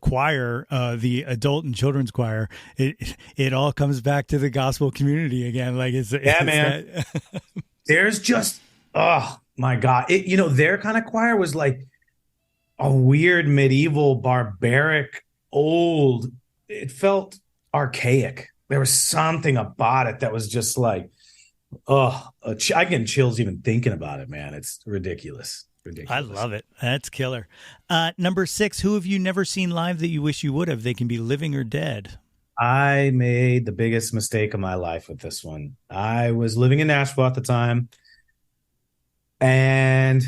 choir, the adult and children's choir. It all comes back to the gospel community again. Like it's man. There's just oh my God, their kind of choir was like a weird medieval, barbaric, old. It felt archaic. There was something about it that was just like. Oh, I get chills even thinking about it, man. It's ridiculous. I love it. That's killer. Number 6, who have you never seen live that you wish you would have? They can be living or dead. I made the biggest mistake of my life with this one. I was living in Nashville at the time, and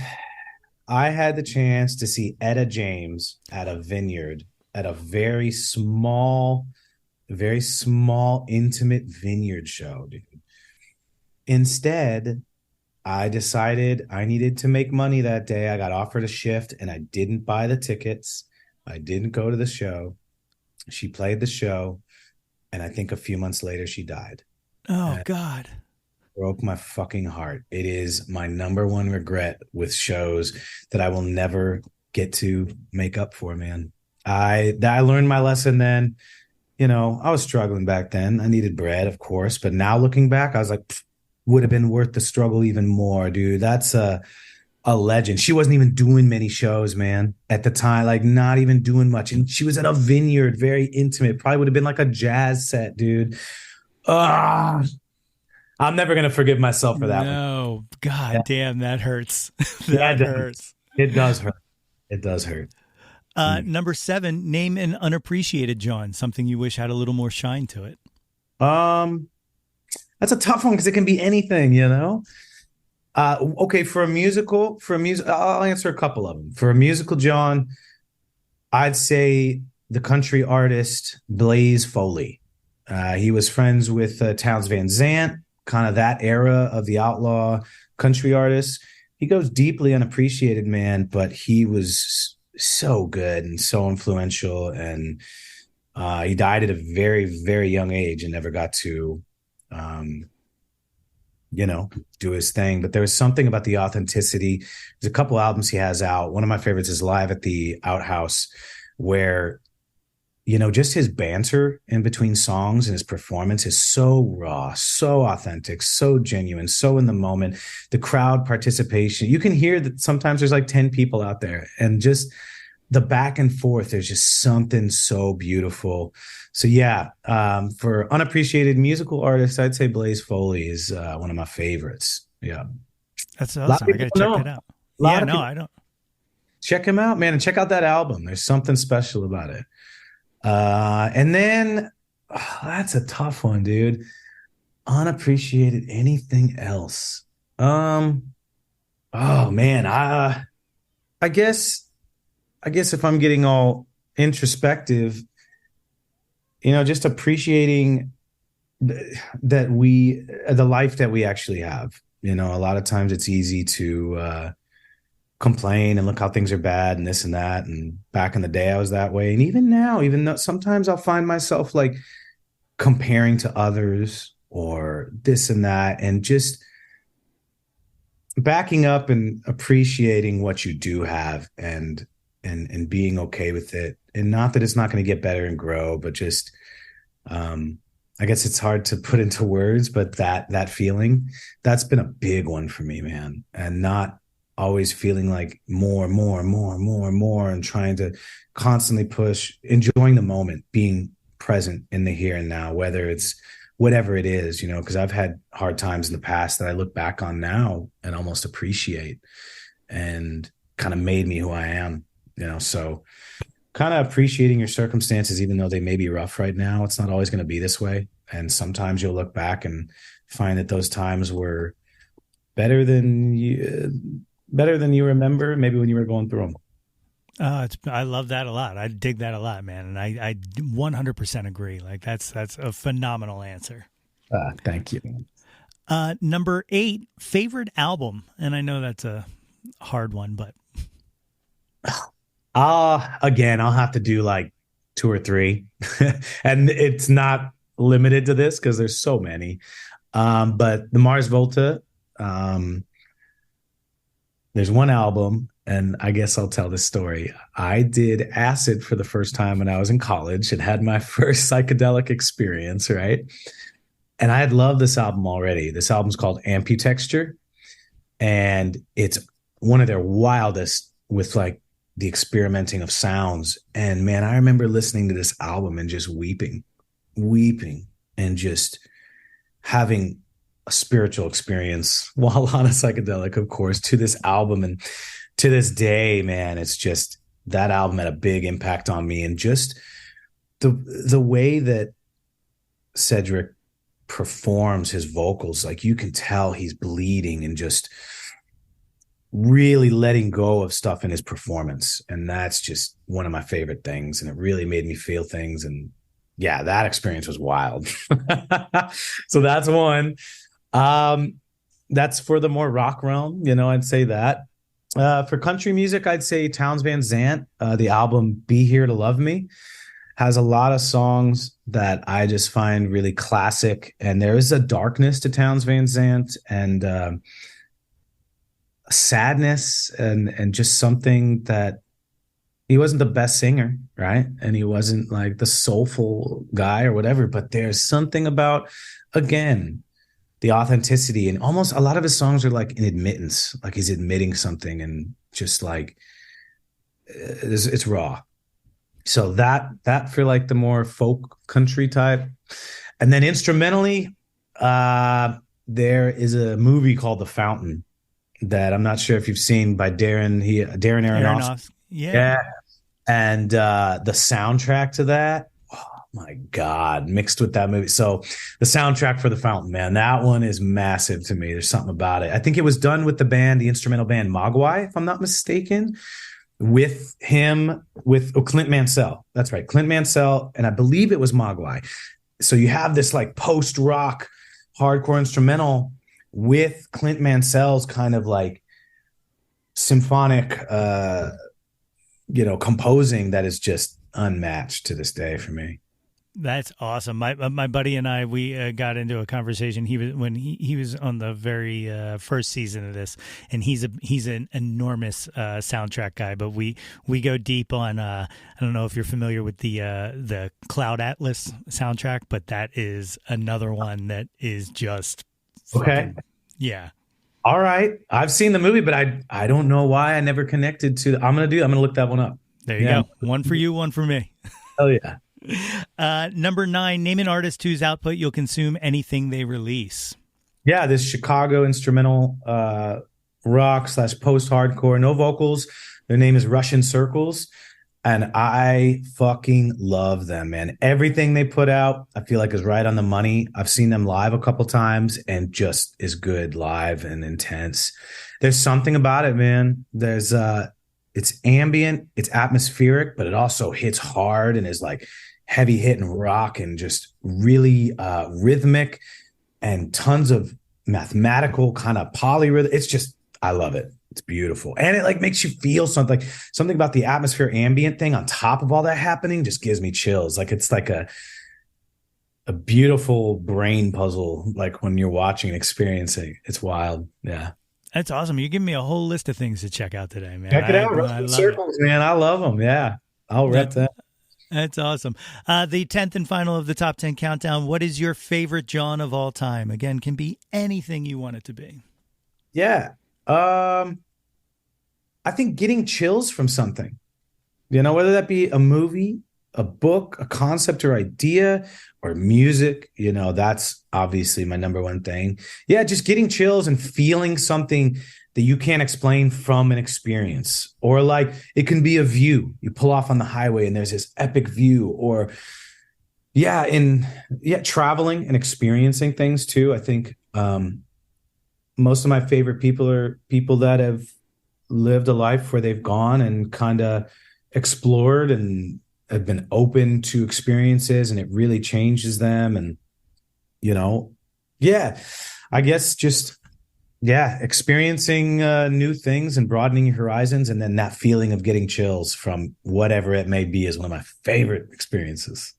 I had the chance to see Etta James at a vineyard, at a very small, intimate vineyard show, dude. Instead, I decided I needed to make money that day. I got offered a shift and I didn't buy the tickets. I didn't go to the show. She played the show. And I think a few months later, she died. Oh, God. Broke my fucking heart. It is my number one regret with shows that I will never get to make up for, man. I learned my lesson then. I was struggling back then. I needed bread, of course. But now looking back, I was like, would have been worth the struggle even more, dude. That's a legend. She wasn't even doing many shows, man, at the time, like not even doing much. And she was at a vineyard, very intimate. Probably would have been like a jazz set, dude. I'm never going to forgive myself for that one. No, God damn, that hurts. That hurts. It does hurt. It does hurt. Number 7, name an unappreciated Jawn, something you wish had a little more shine to it. That's a tough one because it can be anything, Okay, I'll answer a couple of them. For a musical, John, I'd say the country artist Blaze Foley. He was friends with Townes Van Zandt, kind of that era of the outlaw country artists. He goes deeply unappreciated, man, but he was so good and so influential. And he died at a very, very young age and never got to, um, do his thing. But there was something about the authenticity. There's a couple albums he has out. One of my favorites is Live at the Outhouse, where just his banter in between songs and his performance is so raw, so authentic, so genuine, so in the moment. The crowd participation, you can hear that sometimes there's like 10 people out there, and just the back and forth, there's just something so beautiful. So yeah, for unappreciated musical artists, I'd say Blaze Foley is one of my favorites. Yeah. That's awesome. I got to check that out. Yeah, no, I don't. Check him out, man, and check out that album. There's something special about it. And then that's a tough one, dude. Unappreciated anything else? Oh man, I guess if I'm getting all introspective, just appreciating the life that we actually have. A lot of times it's easy to complain and look how things are bad and this and that. And back in the day, I was that way. And even now, even though sometimes I'll find myself like comparing to others or this and that, and just backing up and appreciating what you do have and being okay with it. And not that it's not going to get better and grow, but just, I guess it's hard to put into words, but that feeling, that's been a big one for me, man. And not always feeling like more and trying to constantly push, enjoying the moment, being present in the here and now, whether it's whatever it is, because I've had hard times in the past that I look back on now and almost appreciate, and kind of made me who I am, so kind of appreciating your circumstances, even though they may be rough right now. It's not always going to be this way. And sometimes you'll look back and find that those times were better than you remember, maybe when you were going through them. I love that a lot. I dig that a lot, man. And I 100% agree. Like that's a phenomenal answer. Thank you. Number 8, favorite album. And I know that's a hard one, but. Again, I'll have to do like 2 or 3 and it's not limited to this because there's so many. But the Mars Volta, there's one album, and I guess I'll tell this story. I did acid for the first time when I was in college and had my first psychedelic experience, right? And I had loved this album already. This album's called Amputexture, and it's one of their wildest with like the experimenting of sounds. And man, I remember listening to this album and just weeping, and just having a spiritual experience while on a psychedelic, of course, to this album. And to this day, man, it's just, that album had a big impact on me. And just the way that Cedric performs his vocals, like you can tell he's bleeding and just really letting go of stuff in his performance. And that's just one of my favorite things. And it really made me feel things. And yeah, that experience was wild. So that's one. That's for the more rock realm, I'd say that. For country music, I'd say Townes Van Zandt, the album Be Here to Love Me, has a lot of songs that I just find really classic. And there is a darkness to Townes Van Zandt, and sadness, and just something that he wasn't the best singer, right? And he wasn't like the soulful guy or whatever, but there's something about, again, the authenticity, and almost a lot of his songs are like an admittance, like he's admitting something, and just like it's raw. So that for like the more folk country type. And then instrumentally, there is a movie called The Fountain that I'm not sure if you've seen, by Darren Aronofsky. Yeah. And the soundtrack to that, oh my God, mixed with that movie. So the soundtrack for The Fountain, man, that one is massive to me. There's something about it. I think it was done with the instrumental band Mogwai, if I'm not mistaken, with Clint Mansell. That's right, Clint Mansell, and I believe it was Mogwai. So you have this like post-rock hardcore instrumental with Clint Mansell's kind of like symphonic composing that is just unmatched to this day for me. That's awesome. My buddy and I, we got into a conversation. He was on the very first season of this, and he's an enormous soundtrack guy. But we go deep on. I don't know if you're familiar with the Cloud Atlas soundtrack, but that is another one that is just okay. Yeah. All right. I've seen the movie, but I don't know why I never connected to. I'm gonna look that one up. There you go. One for you, one for me. Oh yeah. Number 9, name an artist whose output you'll consume anything they release. Yeah, this Chicago instrumental rock / post-hardcore, no vocals. Their name is Russian Circles, and I fucking love them, man. Everything they put out, I feel like is right on the money. I've seen them live a couple times and just is good live and intense. There's something about it, man. There's it's ambient, it's atmospheric, but it also hits hard and is like heavy hitting rock and just really rhythmic and tons of mathematical kind of polyrhythm. It's just, I love it. It's beautiful. And it like makes you feel something about the atmosphere ambient thing on top of all that happening just gives me chills. Like it's like a beautiful brain puzzle, like when you're watching and experiencing. It's wild. Yeah. That's awesome. You're giving me a whole list of things to check out today, man. Check it out. Russian Circles, man. I love them. Yeah. I'll rep that. That's awesome. The 10th and final of the top 10 countdown. What is your favorite Jawn of all time? Again, can be anything you want it to be. Yeah. I think getting chills from something, whether that be a movie, a book, a concept or idea, or music, that's obviously my number one thing. Yeah. Just getting chills and feeling something that you can't explain from an experience, or like it can be a view. You pull off on the highway and there's this epic view, or traveling and experiencing things too. I think most of my favorite people are people that have lived a life where they've gone and kind of explored and have been open to experiences, and it really changes them. And, I guess just, experiencing new things and broadening your horizons. And then that feeling of getting chills from whatever it may be is one of my favorite experiences.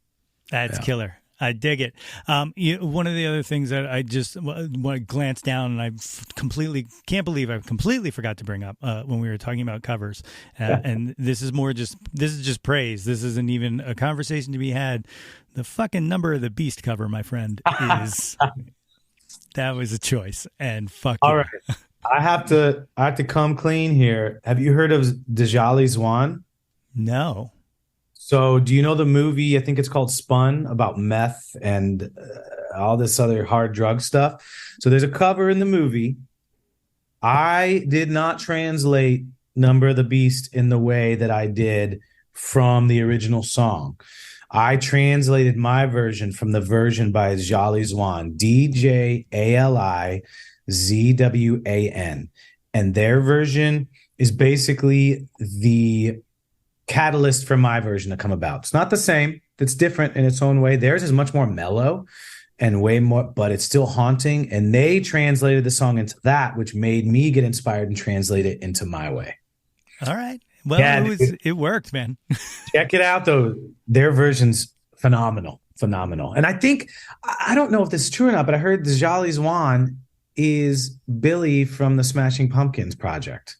That's killer. I dig it. One of the other things that I just want to glance down, and I can't believe I completely forgot to bring up when we were talking about covers. And this is just praise. This isn't even a conversation to be had. The fucking Number of the Beast cover, my friend, is that was a choice. And fuck all you. right. I have to come clean here. Have you heard of Djali Zwan? No. So do you know the movie, I think it's called Spun, about meth and all this other hard drug stuff? So there's a cover in the movie. I did not translate Number of the Beast in the way that I did from the original song. I translated my version from the version by Djali Zwan, DJALIZWAN. And their version is basically the catalyst for my version to come about. It's not the same. It's different in its own way. Theirs is much more mellow and way more, but it's still haunting. And they translated the song into that, which made me get inspired and translate it into my way. All right. Well, it worked, man. Check it out, though. Their version's phenomenal. And I think, I don't know if this is true or not, but I heard the Djali Zwan is Billy from the Smashing Pumpkins project.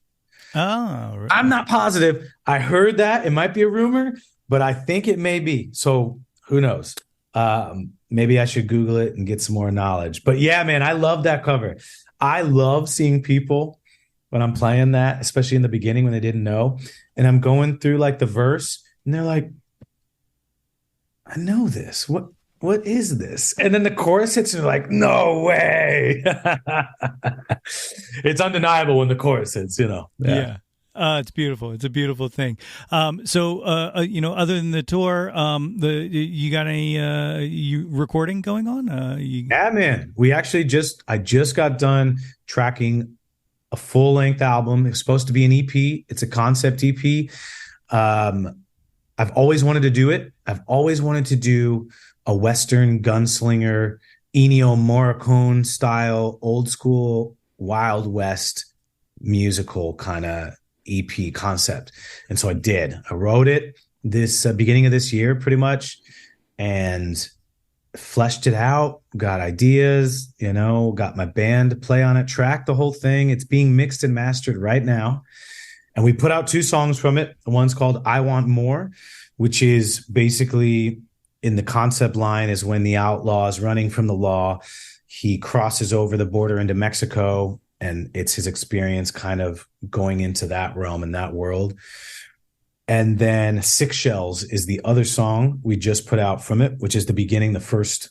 Oh, right. I'm not positive. I heard that. It might be a rumor, but I think it may be. So who knows? Maybe I should Google it and get some more knowledge. But yeah, man, I love that cover. I love seeing people when I'm playing that, especially in the beginning when they didn't know. And I'm going through like the verse and they're like, I know this. What is this? And then the chorus hits and they're like, no way. It's undeniable when the chorus hits, Yeah. It's beautiful. It's a beautiful thing. Other than the tour, you got any you recording going on? Yeah, man. I just got done tracking a full length album. It's supposed to be an EP. It's a concept EP. I've always wanted to do it. I've always wanted to do a Western gunslinger, Ennio Morricone style, old school Wild West musical kind of EP concept. And so I did. I wrote it this beginning of this year, pretty much, and fleshed it out, got ideas, got my band to play on it, track the whole thing. It's being mixed and mastered right now. And we put out 2 songs from it. One's called I Want More, which is basically in the concept line is when the outlaw is running from the law. He crosses over the border into Mexico, and it's his experience kind of going into that realm and that world. And then Six Shells is the other song we just put out from it, which is the beginning, the first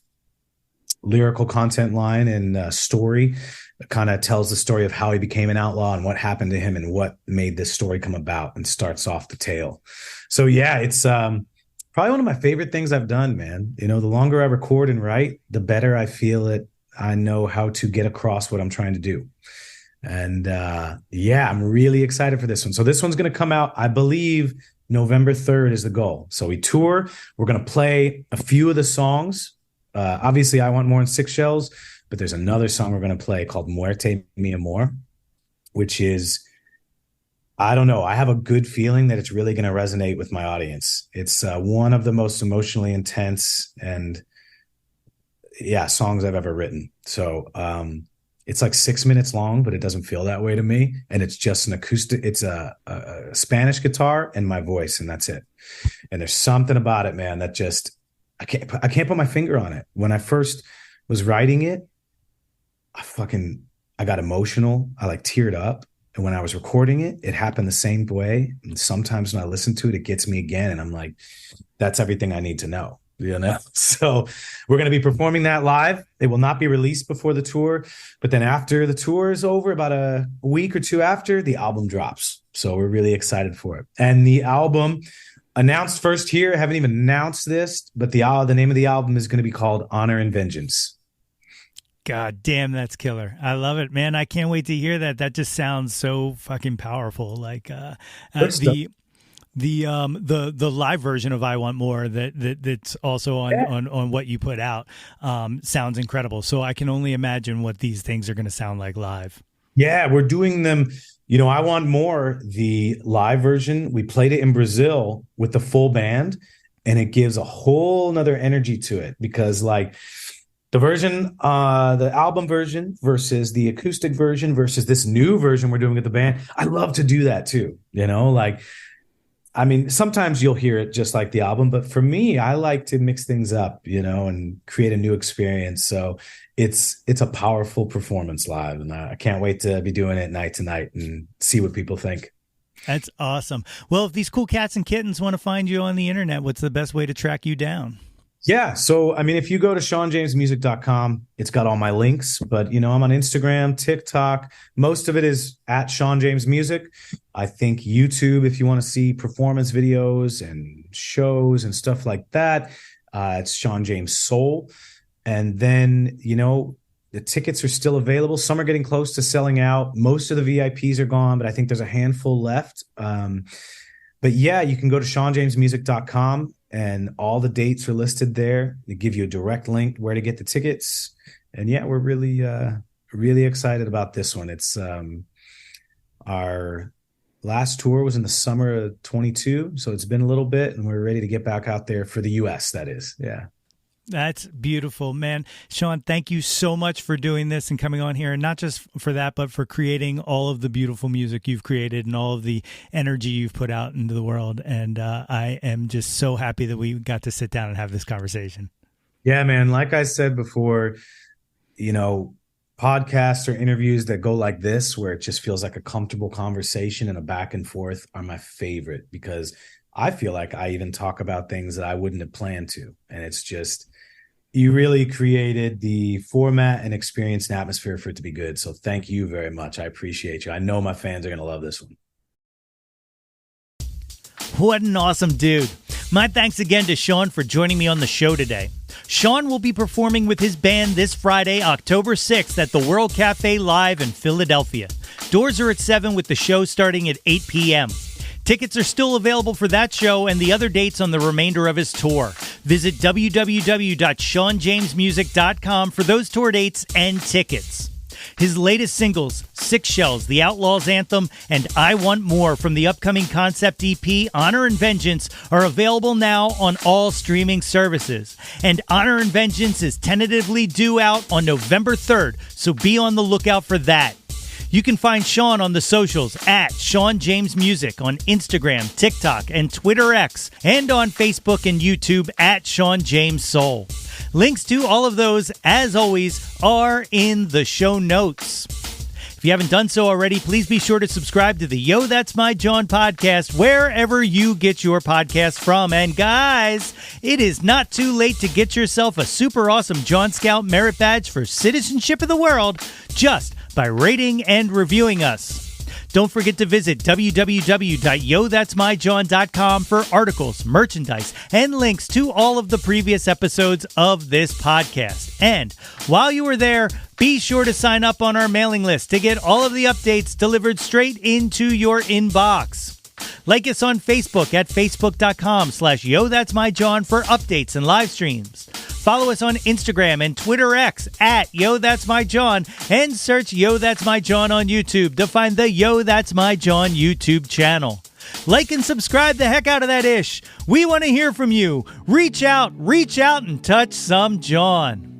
lyrical content line and story. It kind of tells the story of how he became an outlaw and what happened to him and what made this story come about, and starts off the tale. So yeah, it's probably one of my favorite things I've done, man. The longer I record and write, the better I feel it. I know how to get across what I'm trying to do. And I'm really excited for this one. So this one's going to come out, I believe, November 3rd is the goal. So we tour. We're going to play a few of the songs. Obviously, I Want More in Six Shells, but there's another song we're going to play called Muerte Mi Amor, which is, I don't know, I have a good feeling that it's really going to resonate with my audience. It's one of the most emotionally intense and songs I've ever written. So it's like 6 minutes long, but it doesn't feel that way to me. And it's just an acoustic. It's a Spanish guitar and my voice, and that's it. And there's something about it, man, that just I can't put my finger on it. When I first was writing it, I got emotional. I teared up. And when I was recording it, it happened the same way. And sometimes when I listen to it, it gets me again. And I'm like, that's everything I need to know. So we're going to be performing that live. It will not be released before the tour, but then after the tour is over, about a week or 2 after, the album drops. So we're really excited for it. And the album announced first here. I haven't even announced this, but the name of the album is going to be called Honor and Vengeance. God damn, that's killer. I love it, man. I can't wait to hear that. That just sounds so fucking powerful. The live version of I Want More that's also on what you put out sounds incredible. So I can only imagine what these things are going to sound like live. Yeah, we're doing them. I Want More, the live version, we played it in Brazil with the full band, and it gives a whole nother energy to it, because the version, the album version versus the acoustic version versus this new version we're doing with the band. I love to do that too. Sometimes you'll hear it just like the album, but for me, I like to mix things up, and create a new experience. So it's a powerful performance live, and I can't wait to be doing it night to night and see what people think. That's awesome. Well, if these cool cats and kittens want to find you on the internet, what's the best way to track you down? Yeah. So, if you go to ShawnJamesMusic.com, it's got all my links, but, I'm on Instagram, TikTok. Most of it is at Shawn James Music. I think YouTube, if you want to see performance videos and shows and stuff like that, it's Shawn James Soul. And then, the tickets are still available. Some are getting close to selling out. Most of the VIPs are gone, but I think there's a handful left. But yeah, you can go to ShawnJamesMusic.com. And all the dates are listed there. They give you a direct link where to get the tickets. And yeah, we're really, really excited about this one. It's our last tour was in the summer of 22. So it's been a little bit, and we're ready to get back out there for the US, that is. Yeah. That's beautiful, man. Shawn, thank you so much for doing this and coming on here. And not just for that, but for creating all of the beautiful music you've created and all of the energy you've put out into the world. And I am just so happy that we got to sit down and have this conversation. Yeah, man. Like I said before, podcasts or interviews that go like this, where it just feels like a comfortable conversation and a back and forth, are my favorite, because I feel like I even talk about things that I wouldn't have planned to. And it's just, you really created the format and experience and atmosphere for it to be good. So thank you very much. I appreciate you. I know my fans are going to love this one. What an awesome dude. My thanks again to Shawn for joining me on the show today. Shawn will be performing with his band this Friday, October 6th at the World Cafe Live in Philadelphia. Doors are at 7 with the show starting at 8 p.m. Tickets are still available for that show and the other dates on the remainder of his tour. Visit www.ShawnJamesMusic.com for those tour dates and tickets. His latest singles, Six Shells, The Outlaws Anthem, and I Want More from the upcoming concept EP Honor and Vengeance are available now on all streaming services. And Honor and Vengeance is tentatively due out on November 3rd, so be on the lookout for that. You can find Shawn on the socials at Shawn James Music on Instagram, TikTok, and Twitter X, and on Facebook and YouTube at Shawn James Soul. Links to all of those, as always, are in the show notes. If you haven't done so already, please be sure to subscribe to the Yo, That's My Jawn podcast wherever you get your podcasts from. And guys, it is not too late to get yourself a super awesome Jawn Scout merit badge for citizenship of the world just by rating and reviewing us. Don't forget to visit www.yothat'smyjawn.com for articles, merchandise, and links to all of the previous episodes of this podcast. And while you are there, be sure to sign up on our mailing list to get all of the updates delivered straight into your inbox. Like us on Facebook at facebook.com/YoThat'sMyJawn for updates and live streams. Follow us on Instagram and Twitter X at Yo That's My Jawn, and search Yo That's My Jawn on YouTube to find the Yo That's My Jawn YouTube channel. Like and subscribe the heck out of that ish. We want to hear from you. Reach out and touch some Jawn.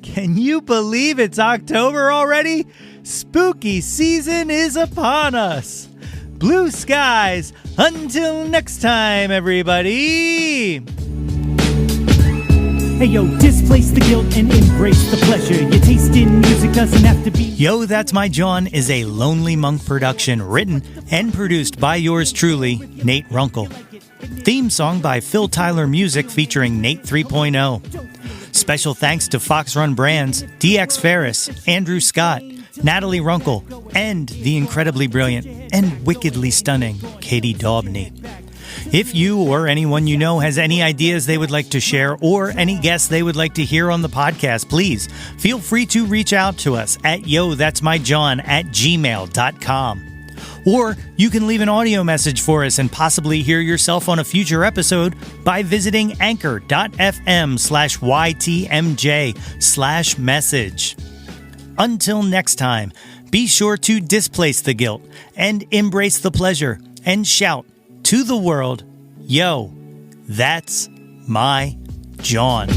Can you believe it's October already? Spooky season is upon us. Blue skies. Until next time, everybody. Hey yo, displace the guilt and embrace the pleasure. Your taste in music doesn't have to be. Yo, That's My Jawn is a Lonely Monk production written and produced by yours truly, Nate Runkle. Theme song by Phil Tyler Music featuring Nate 3.0. Special thanks to Fox Run Brands, DX Ferris, Andrew Scott, Natalie Runkle, and the incredibly brilliant and wickedly stunning Katie Daubney. If you or anyone you know has any ideas they would like to share or any guests they would like to hear on the podcast, please feel free to reach out to us at yothat'smyjawn@gmail.com. Or you can leave an audio message for us and possibly hear yourself on a future episode by visiting anchor.fm/YTMJ/message. Until next time, be sure to displace the guilt and embrace the pleasure and shout to the world, yo, that's my Jawn.